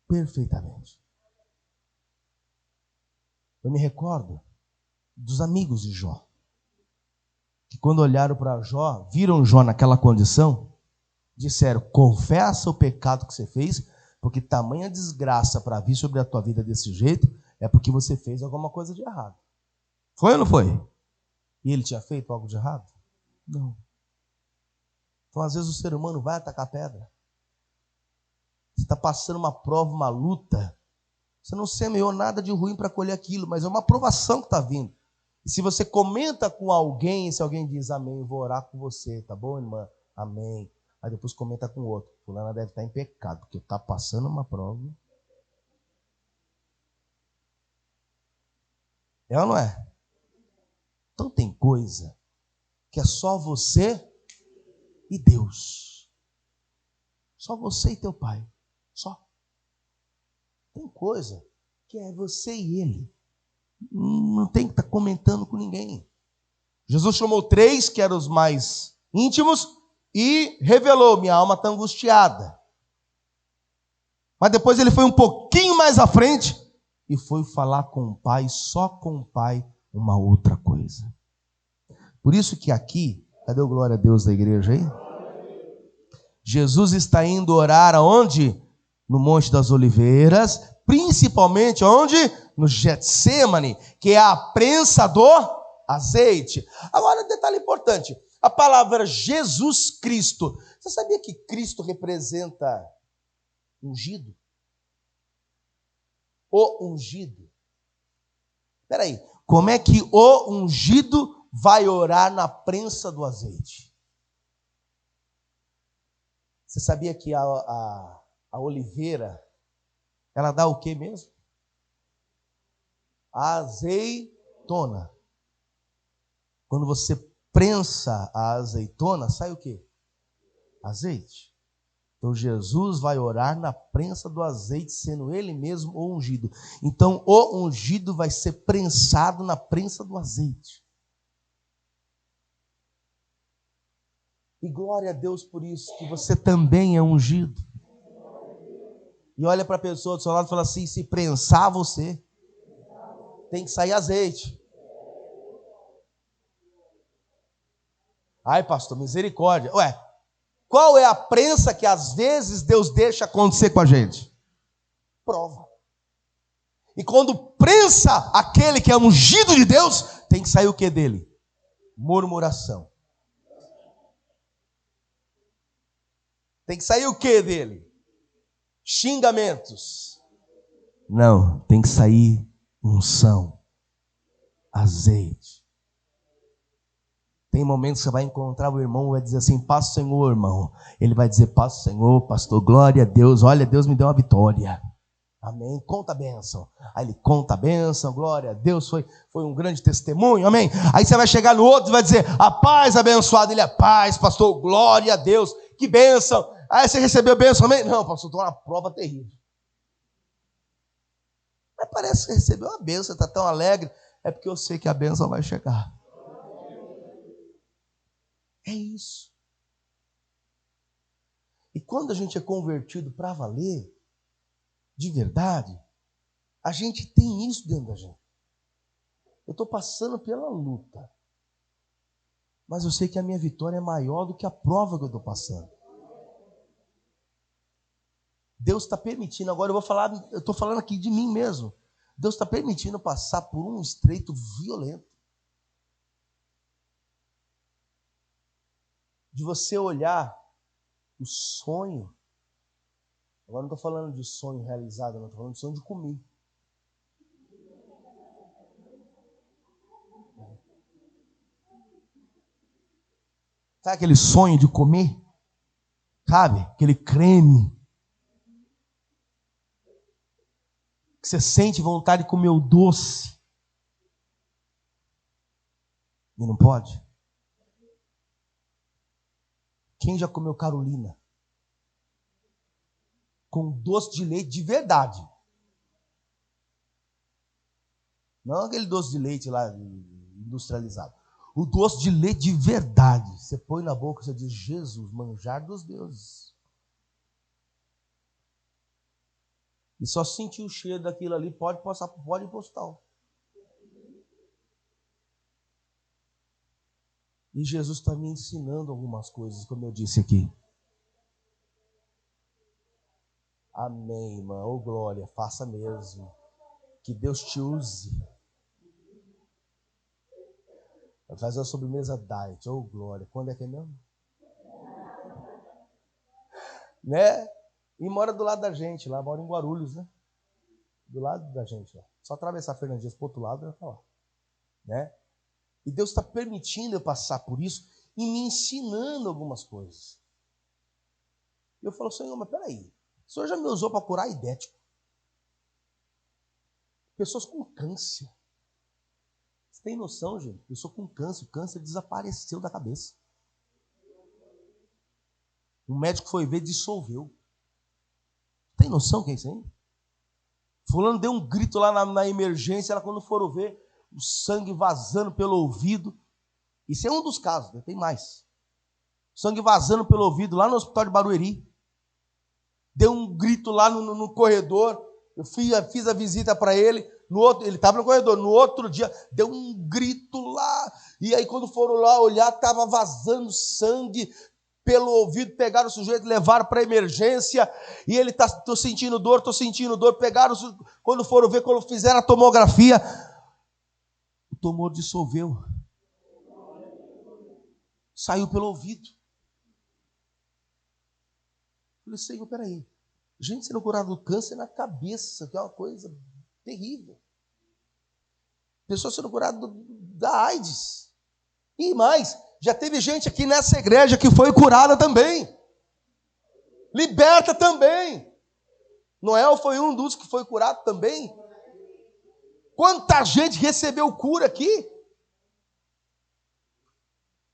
perfeitamente. Eu me recordo dos amigos de Jó, que quando olharam para Jó, viram Jó naquela condição, disseram: confessa o pecado que você fez, porque tamanha desgraça para vir sobre a tua vida desse jeito, é porque você fez alguma coisa de errado. Foi ou não foi? E ele tinha feito algo de errado? Não. Então às vezes o ser humano vai atacar pedra. Você está passando uma prova, uma luta, você não semeou nada de ruim para colher aquilo, mas é uma provação que está vindo. E se você comenta com alguém, e se alguém diz amém, eu vou orar com você, tá bom, irmã? Amém. Aí depois comenta com o outro. Fulana deve estar em pecado, porque está passando uma prova. É ou não é? Então tem coisa que é só você e Deus. Só você e teu Pai. Só. Tem coisa que é você e Ele. Não tem que estar comentando com ninguém. Jesus chamou 3 que eram os mais íntimos e revelou: minha alma está angustiada. Mas depois ele foi um pouquinho mais à frente e foi falar com o Pai, só com o Pai, uma outra coisa. Por isso que aqui, cadê o glória a Deus da igreja aí? Jesus está indo orar aonde? No Monte das Oliveiras, principalmente onde? No Getsêmani, que é a prensa do azeite. Agora, detalhe importante, a palavra Jesus Cristo, você sabia que Cristo representa ungido? O ungido. Espera aí, como é que o ungido vai orar na prensa do azeite? Você sabia que a oliveira, ela dá o que mesmo? Azeitona. Quando você prensa a azeitona, sai o quê? Azeite. Então Jesus vai orar na prensa do azeite, sendo ele mesmo o ungido. Então o ungido vai ser prensado na prensa do azeite. E glória a Deus por isso, que você também é ungido. E olha para a pessoa do seu lado e fala assim: se prensar você, tem que sair azeite. Ai, pastor, misericórdia. Ué, qual é a prensa que às vezes Deus deixa acontecer com a gente? Prova. E quando prensa aquele que é ungido de Deus, tem que sair o que dele? Murmuração. Tem que sair o que dele? Xingamentos. Não, tem que sair unção, azeite. Tem momentos que você vai encontrar o irmão e vai dizer assim: paz do Senhor, irmão. Ele vai dizer: paz do Senhor, pastor, glória a Deus. Olha, Deus me deu uma vitória. Amém, conta a bênção. Aí ele conta a bênção, glória a Deus, foi um grande testemunho, amém. Aí você vai chegar no outro e vai dizer: a paz abençoada. Ele: a paz, pastor, glória a Deus, que bênção. Aí você recebeu a bênção, amém? Não, pastor, estou numa prova terrível. Mas parece que recebeu uma bênção, você está tão alegre. É porque eu sei que a bênção vai chegar. É isso. E quando a gente é convertido para valer, de verdade, a gente tem isso dentro da gente. Eu estou passando pela luta, mas eu sei que a minha vitória é maior do que a prova que eu estou passando. Deus está permitindo, agora eu estou falando aqui de mim mesmo. Deus está permitindo passar por um estreito violento. de você olhar o sonho. Agora não estou falando de sonho realizado, não, estou falando de sonho de comer. Sabe aquele sonho de comer? Sabe? Aquele creme. Que você sente vontade de comer o doce. E não pode? Quem já comeu Carolina? Com doce de leite de verdade. Não aquele doce de leite lá industrializado. O doce de leite de verdade. Você põe na boca e você diz, Jesus, manjar dos deuses. E só sentir o cheiro daquilo ali pode passar por pode postal. E Jesus está me ensinando algumas coisas, como eu disse aqui. Amém, irmã. Ô, glória, faça mesmo. Que Deus te use. Vai fazer uma sobremesa diet. Ô, glória. Quando é que é mesmo? Né? E mora do lado da gente, lá mora em Guarulhos, né? Do lado da gente, ó. Só atravessar Fernandes pro outro lado e vai falar. Né? E Deus está permitindo eu passar por isso e me ensinando algumas coisas. Eu falo, Senhor, mas peraí. O Senhor já me usou para curar idético. Pessoas com câncer. Você tem noção, gente? Pessoa com câncer. O câncer desapareceu da cabeça. Um médico foi ver e dissolveu. Tem noção quem é isso aí? Fulano deu um grito lá na emergência, ela quando foram ver, o sangue vazando pelo ouvido. Isso é um dos casos, né? Tem mais. Sangue vazando pelo ouvido lá no hospital de Barueri. Deu um grito lá no corredor. Eu fiz a visita para ele. Ele estava no corredor. No outro dia, deu um grito lá. E aí, quando foram lá olhar, estava vazando sangue pelo ouvido. Pegaram o sujeito, levaram para a emergência. E ele está, estou sentindo dor. Pegaram, quando foram ver, quando fizeram a tomografia, o tumor dissolveu. Saiu pelo ouvido. Eu falei, Senhor, peraí. Gente sendo curada do câncer na cabeça, que é uma coisa terrível. Pessoas sendo curadas da AIDS. E mais, já teve gente aqui nessa igreja que foi curada também. Liberta também. Noel foi um dos que foi curado também. Quanta gente recebeu cura aqui?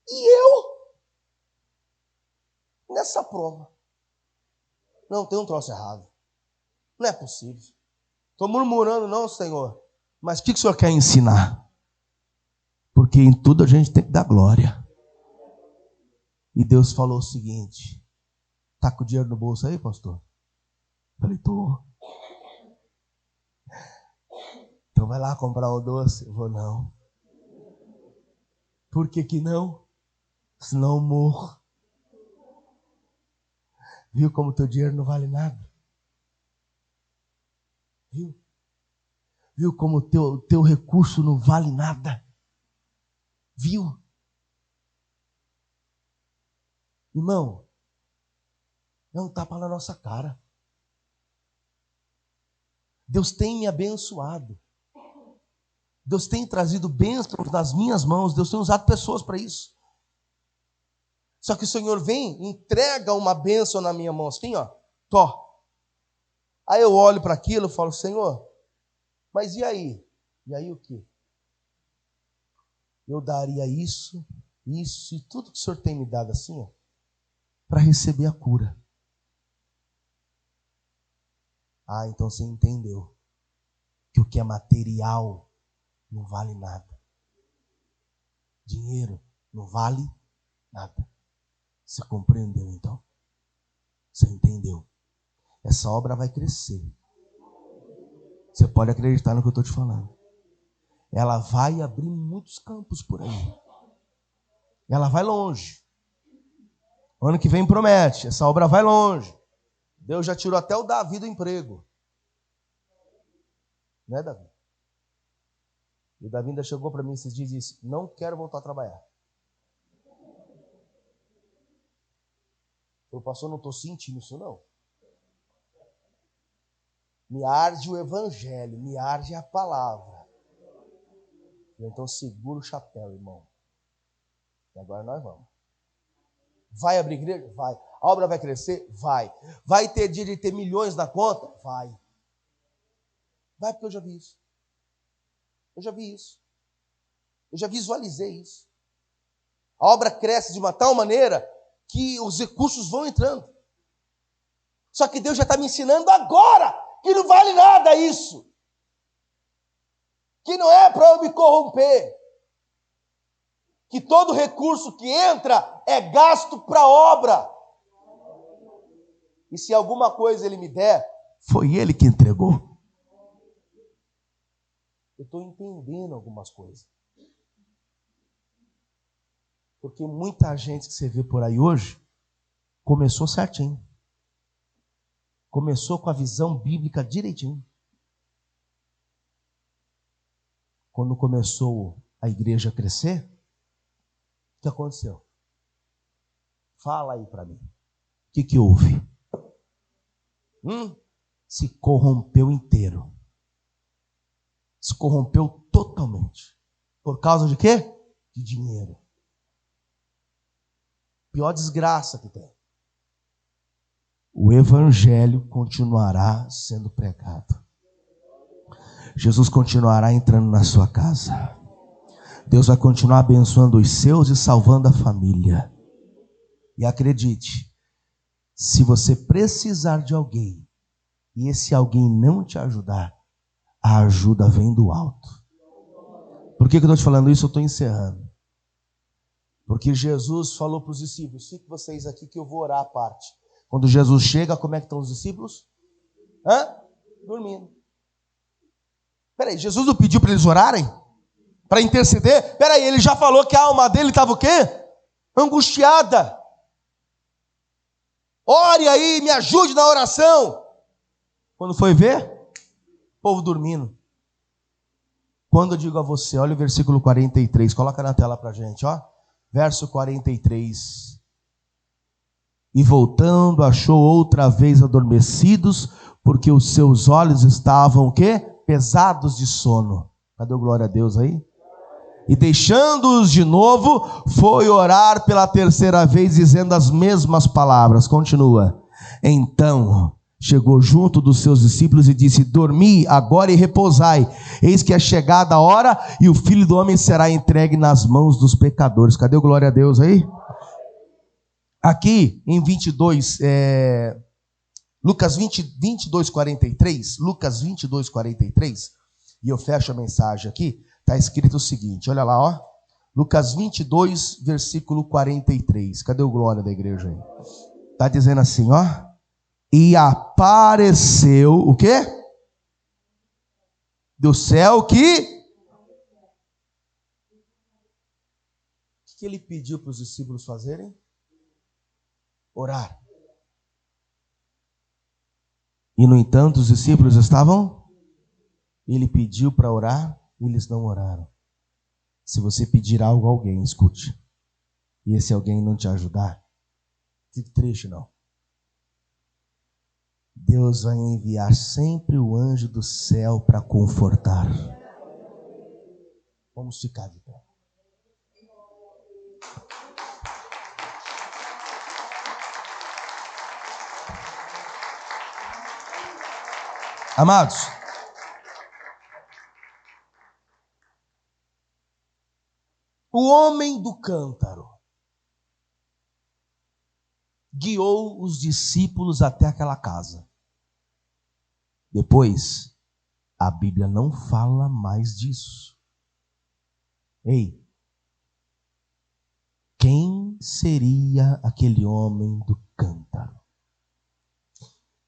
E eu? Nessa prova. Não, tem um troço errado. Não é possível. Estou murmurando não, Senhor. Mas o que o Senhor quer ensinar? Porque em tudo a gente tem que dar glória. E Deus falou o seguinte: tá com o dinheiro no bolso aí, pastor? Falei, tô. Então vai lá comprar o doce. Eu vou, não. Por que não? Senão eu morro. Viu como teu dinheiro não vale nada? Viu? Viu como teu recurso não vale nada? Viu? Irmão, é um tapa na nossa cara. Deus tem me abençoado. Deus tem trazido bênçãos nas minhas mãos. Deus tem usado pessoas para isso. Só que o Senhor vem, entrega uma bênção na minha mão, assim, ó. Tó. Aí eu olho para aquilo e falo, Senhor, mas e aí? E aí o quê? Eu daria isso e tudo que o Senhor tem me dado assim, ó, para receber a cura. Ah, então você entendeu que o que é material não vale nada. Dinheiro não vale nada. Você compreendeu então? Você entendeu? Essa obra vai crescer. Você pode acreditar no que eu estou te falando. Ela vai abrir muitos campos por aí. Ela vai longe. Ano que vem promete, essa obra vai longe. Deus já tirou até o Davi do emprego. Né, Davi? E o Davi ainda chegou para mim esses dias e disse, não quero voltar a trabalhar. O pastor, não estou sentindo isso não. Me arde o evangelho, me arde a palavra. Então segura o chapéu, irmão. E agora nós vamos. Vai abrir igreja? Vai. A obra vai crescer? Vai. Vai ter dia de ter milhões na conta? Vai. Vai, porque eu já vi isso. Eu já vi isso. Eu já visualizei isso. A obra cresce de uma tal maneira que os recursos vão entrando. Só que Deus já está me ensinando agora que não vale nada isso. Que não é para eu me corromper. Que todo recurso que entra é gasto para a obra. E se alguma coisa Ele me der, foi Ele que entregou. Eu estou entendendo algumas coisas. Porque muita gente que você vê por aí hoje começou certinho. Começou com a visão bíblica direitinho. Quando começou a igreja a crescer, o que aconteceu? Fala aí para mim. O que houve? Se corrompeu inteiro. Se corrompeu totalmente. Por causa de quê? De dinheiro. Pior desgraça que tem. O evangelho continuará sendo pregado. Jesus continuará entrando na sua casa. Deus vai continuar abençoando os seus e salvando a família. E acredite, se você precisar de alguém e esse alguém não te ajudar, a ajuda vem do alto. Por que eu estou te falando isso? Eu estou encerrando. Porque Jesus falou para os discípulos: fiquem vocês aqui que eu vou orar à parte. Quando Jesus chega, como é que estão os discípulos? Dormindo. Peraí, Jesus não pediu para eles orarem? Para interceder? Peraí, ele já falou que a alma dele estava o quê? Angustiada. Ore aí, me ajude na oração. Quando foi ver, o povo dormindo. Quando eu digo a você, olha o versículo 43, coloca na tela para a gente, ó. Verso 43. E voltando, achou outra vez adormecidos, porque os seus olhos estavam o quê? Pesados de sono. Cadê o glória a Deus aí? E deixando-os de novo, foi orar pela terceira vez, dizendo as mesmas palavras. Continua. Então chegou junto dos seus discípulos e disse: dormi agora e repousai. Eis que é chegada a hora e o Filho do Homem será entregue nas mãos dos pecadores. Cadê o glória a Deus aí? Aqui em 22, Lucas 22, 43. Lucas 22, 43. E eu fecho a mensagem aqui. Está escrito o seguinte, olha lá, ó. Lucas 22, versículo 43. Cadê o glória da igreja aí? Está dizendo assim, ó. E apareceu, o quê? Do céu que... O que ele pediu para os discípulos fazerem? Orar. E no entanto os discípulos estavam... Ele pediu para orar e eles não oraram. Se você pedir algo a alguém, escute. E esse alguém não te ajudar, fique triste não. Deus vai enviar sempre o anjo do céu para confortar. Vamos ficar de pé. Amados, o homem do cântaro guiou os discípulos até aquela casa. Depois, a Bíblia não fala mais disso. Ei, quem seria aquele homem do cântaro?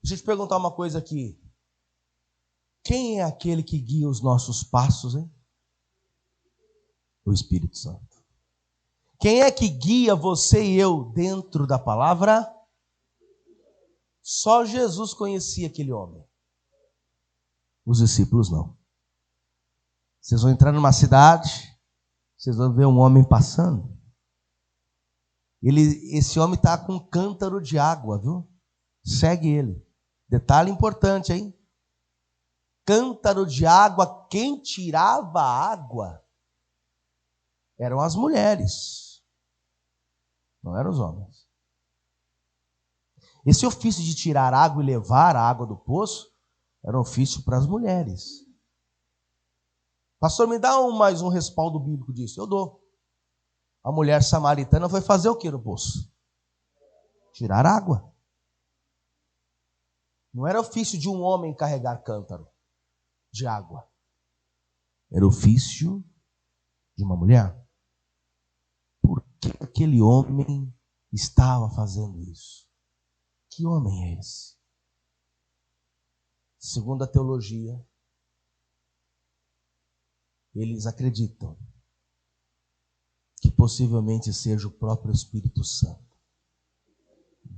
Deixa eu te perguntar uma coisa aqui. Quem é aquele que guia os nossos passos, hein? O Espírito Santo. Quem é que guia você e eu dentro da palavra? Só Jesus conhecia aquele homem. Os discípulos não. Vocês vão entrar numa cidade, vocês vão ver um homem passando. Esse homem está com um cântaro de água, viu? Segue ele. Detalhe importante, hein? Cântaro de água, quem tirava a água eram as mulheres, não eram os homens. Esse ofício de tirar água e levar a água do poço era um ofício para as mulheres. Pastor, me dá mais um respaldo bíblico disso. Eu dou. A mulher samaritana foi fazer o que no poço? Tirar água. Não era ofício de um homem carregar cântaro de água. Era ofício de uma mulher. Por que aquele homem estava fazendo isso? Que homem é esse? Segundo a teologia, eles acreditam que possivelmente seja o próprio Espírito Santo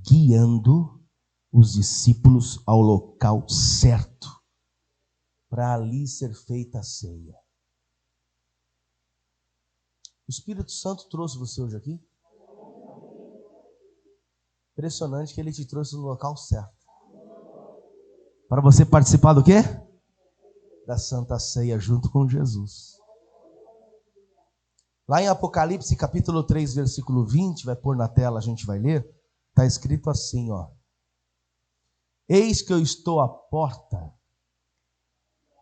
guiando os discípulos ao local certo para ali ser feita a ceia. O Espírito Santo trouxe você hoje aqui? Impressionante que ele te trouxe no local certo. Para você participar do quê? Da Santa Ceia junto com Jesus. Lá em Apocalipse capítulo 3, versículo 20, vai pôr na tela, a gente vai ler, está escrito assim, ó. Eis que eu estou à porta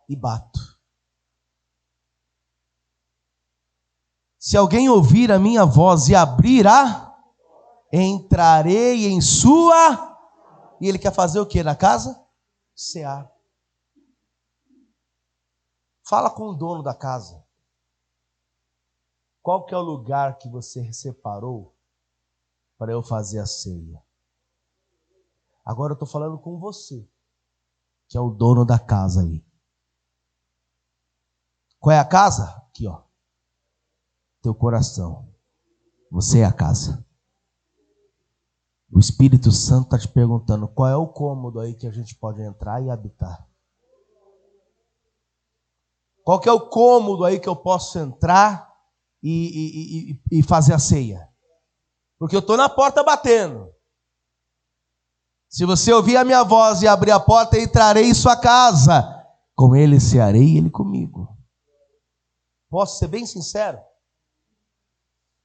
e bato. Se alguém ouvir a minha voz e abrir entrarei em sua... E ele quer fazer o que na casa? Cear. Fala com o dono da casa. Qual que é o lugar que você separou para eu fazer a ceia? Agora eu estou falando com você, que é o dono da casa aí. Qual é a casa? Aqui, ó. Teu coração. Você é a casa. O Espírito Santo está te perguntando qual é o cômodo aí que a gente pode entrar e habitar. Qual que é o cômodo aí que eu posso entrar e fazer a ceia? Porque eu estou na porta batendo. Se você ouvir a minha voz e abrir a porta, entrarei em sua casa. Com ele cearei e ele comigo. Posso ser bem sincero?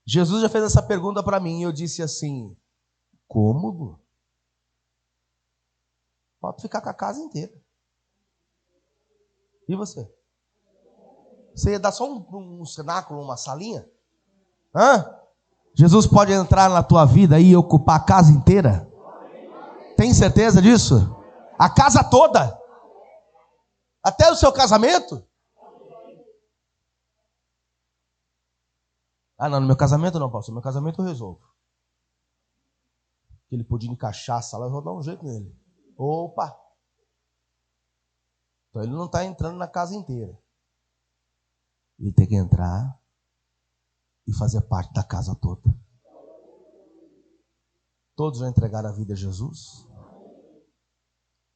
Jesus já fez essa pergunta para mim e eu disse assim, cômodo? Pode ficar com a casa inteira. E você? Você ia dar só um cenáculo, uma salinha? Jesus pode entrar na tua vida e ocupar a casa inteira? Tem certeza disso? A casa toda? Até o seu casamento? Ah, não, no meu casamento não, pastor. No meu casamento eu resolvo. Aquele pudim de cachaça lá, eu vou dar um jeito nele. Opa! Então ele não está entrando na casa inteira. Ele tem que entrar e fazer parte da casa toda. Todos vão entregar a vida a Jesus?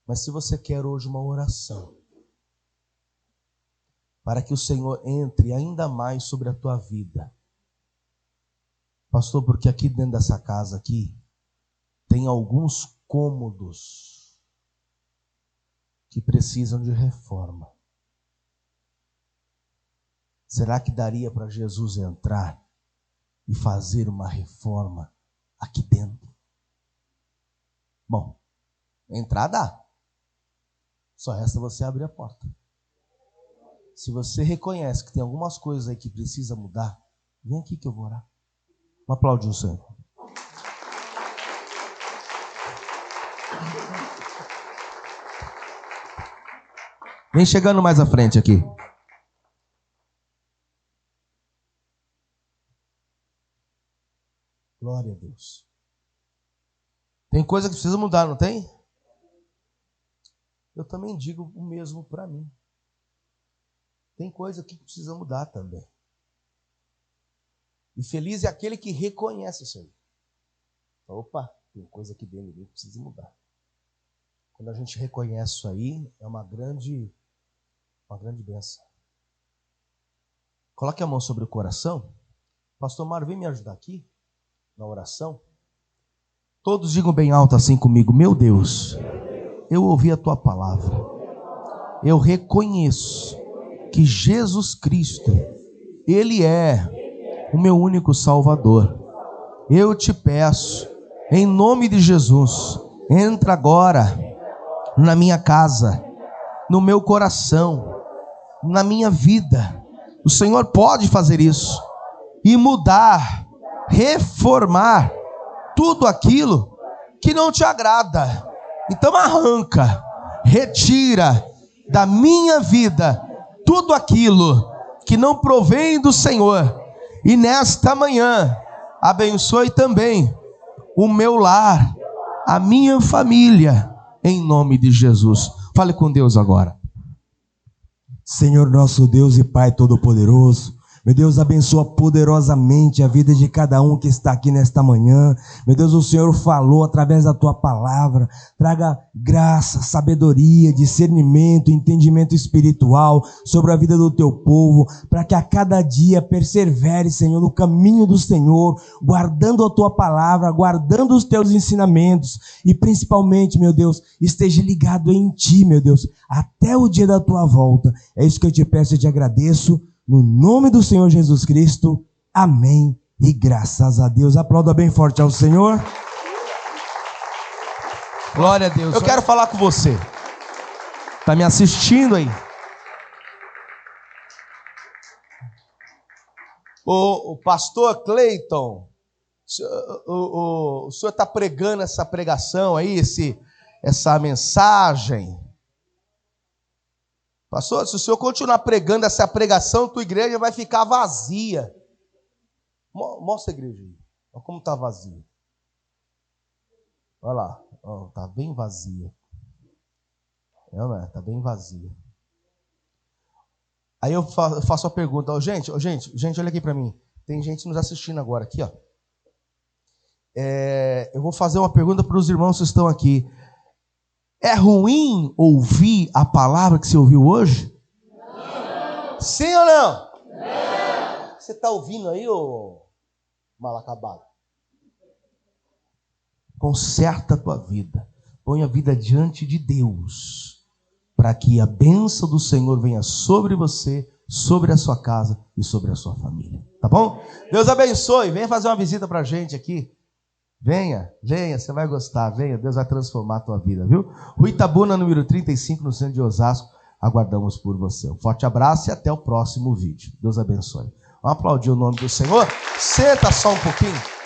Mas se você quer hoje uma oração para que o Senhor entre ainda mais sobre a tua vida, pastor, porque aqui dentro dessa casa aqui tem alguns cômodos que precisam de reforma. Será que daria para Jesus entrar e fazer uma reforma aqui dentro? Bom, entrar dá. Só resta você abrir a porta. Se você reconhece que tem algumas coisas aí que precisa mudar, vem aqui que eu vou orar. Vamos aplaudir o Senhor. Vem chegando mais à frente aqui. Glória a Deus. Tem coisa que precisa mudar, não tem? Eu também digo o mesmo para mim. Tem coisa que precisa mudar também. E feliz é aquele que reconhece isso aí. Opa, tem coisa aqui dentro que precisa mudar. Quando a gente reconhece isso aí, é uma grande bênção. Coloque a mão sobre o coração. Pastor Mário, vem me ajudar aqui. na oração? Todos digam bem alto assim comigo: meu Deus, eu ouvi a tua palavra. Eu reconheço que Jesus Cristo, Ele é o meu único Salvador. Eu te peço, em nome de Jesus, entra agora na minha casa, no meu coração, na minha vida. O Senhor pode fazer isso e mudar, reformar tudo aquilo que não te agrada. Então arranca, retira da minha vida tudo aquilo que não provém do Senhor. E nesta manhã, abençoe também o meu lar, a minha família, em nome de Jesus. Fale com Deus agora. Senhor nosso Deus e Pai Todo-Poderoso, meu Deus, abençoa poderosamente a vida de cada um que está aqui nesta manhã. Meu Deus, o Senhor falou através da tua palavra. Traga graça, sabedoria, discernimento, entendimento espiritual sobre a vida do teu povo, para que a cada dia persevere, Senhor, no caminho do Senhor, guardando a tua palavra, guardando os teus ensinamentos e principalmente, meu Deus, esteja ligado em ti, meu Deus, até o dia da tua volta. É isso que eu te peço e te agradeço. No nome do Senhor Jesus Cristo, amém e graças a Deus. Aplauda bem forte ao Senhor. Glória a Deus. Eu quero falar com você. Está me assistindo aí? O pastor Cleiton, o senhor está pregando essa pregação aí, essa mensagem. Pastor, se o senhor continuar pregando essa pregação, tua igreja vai ficar vazia. Mostra a igreja aí. Olha como está vazia. Olha lá. Está bem vazia. Não é? Está bem vazia. Aí eu faço a pergunta. Gente, olha aqui para mim. Tem gente nos assistindo agora aqui, ó. Eu vou fazer uma pergunta para os irmãos que estão aqui. É ruim ouvir a palavra que você ouviu hoje? Não. Sim ou não? Não. Você está ouvindo aí, ô mal acabado? Conserta a tua vida. Põe a vida diante de Deus, para que a bênção do Senhor venha sobre você, sobre a sua casa e sobre a sua família. Tá bom? Deus abençoe. Venha fazer uma visita para a gente aqui. Venha, você vai gostar, venha, Deus vai transformar a tua vida, viu? Rua Itabuna, número 35, no centro de Osasco, aguardamos por você. Um forte abraço e até o próximo vídeo. Deus abençoe. Vamos aplaudir o nome do Senhor. Senta só um pouquinho.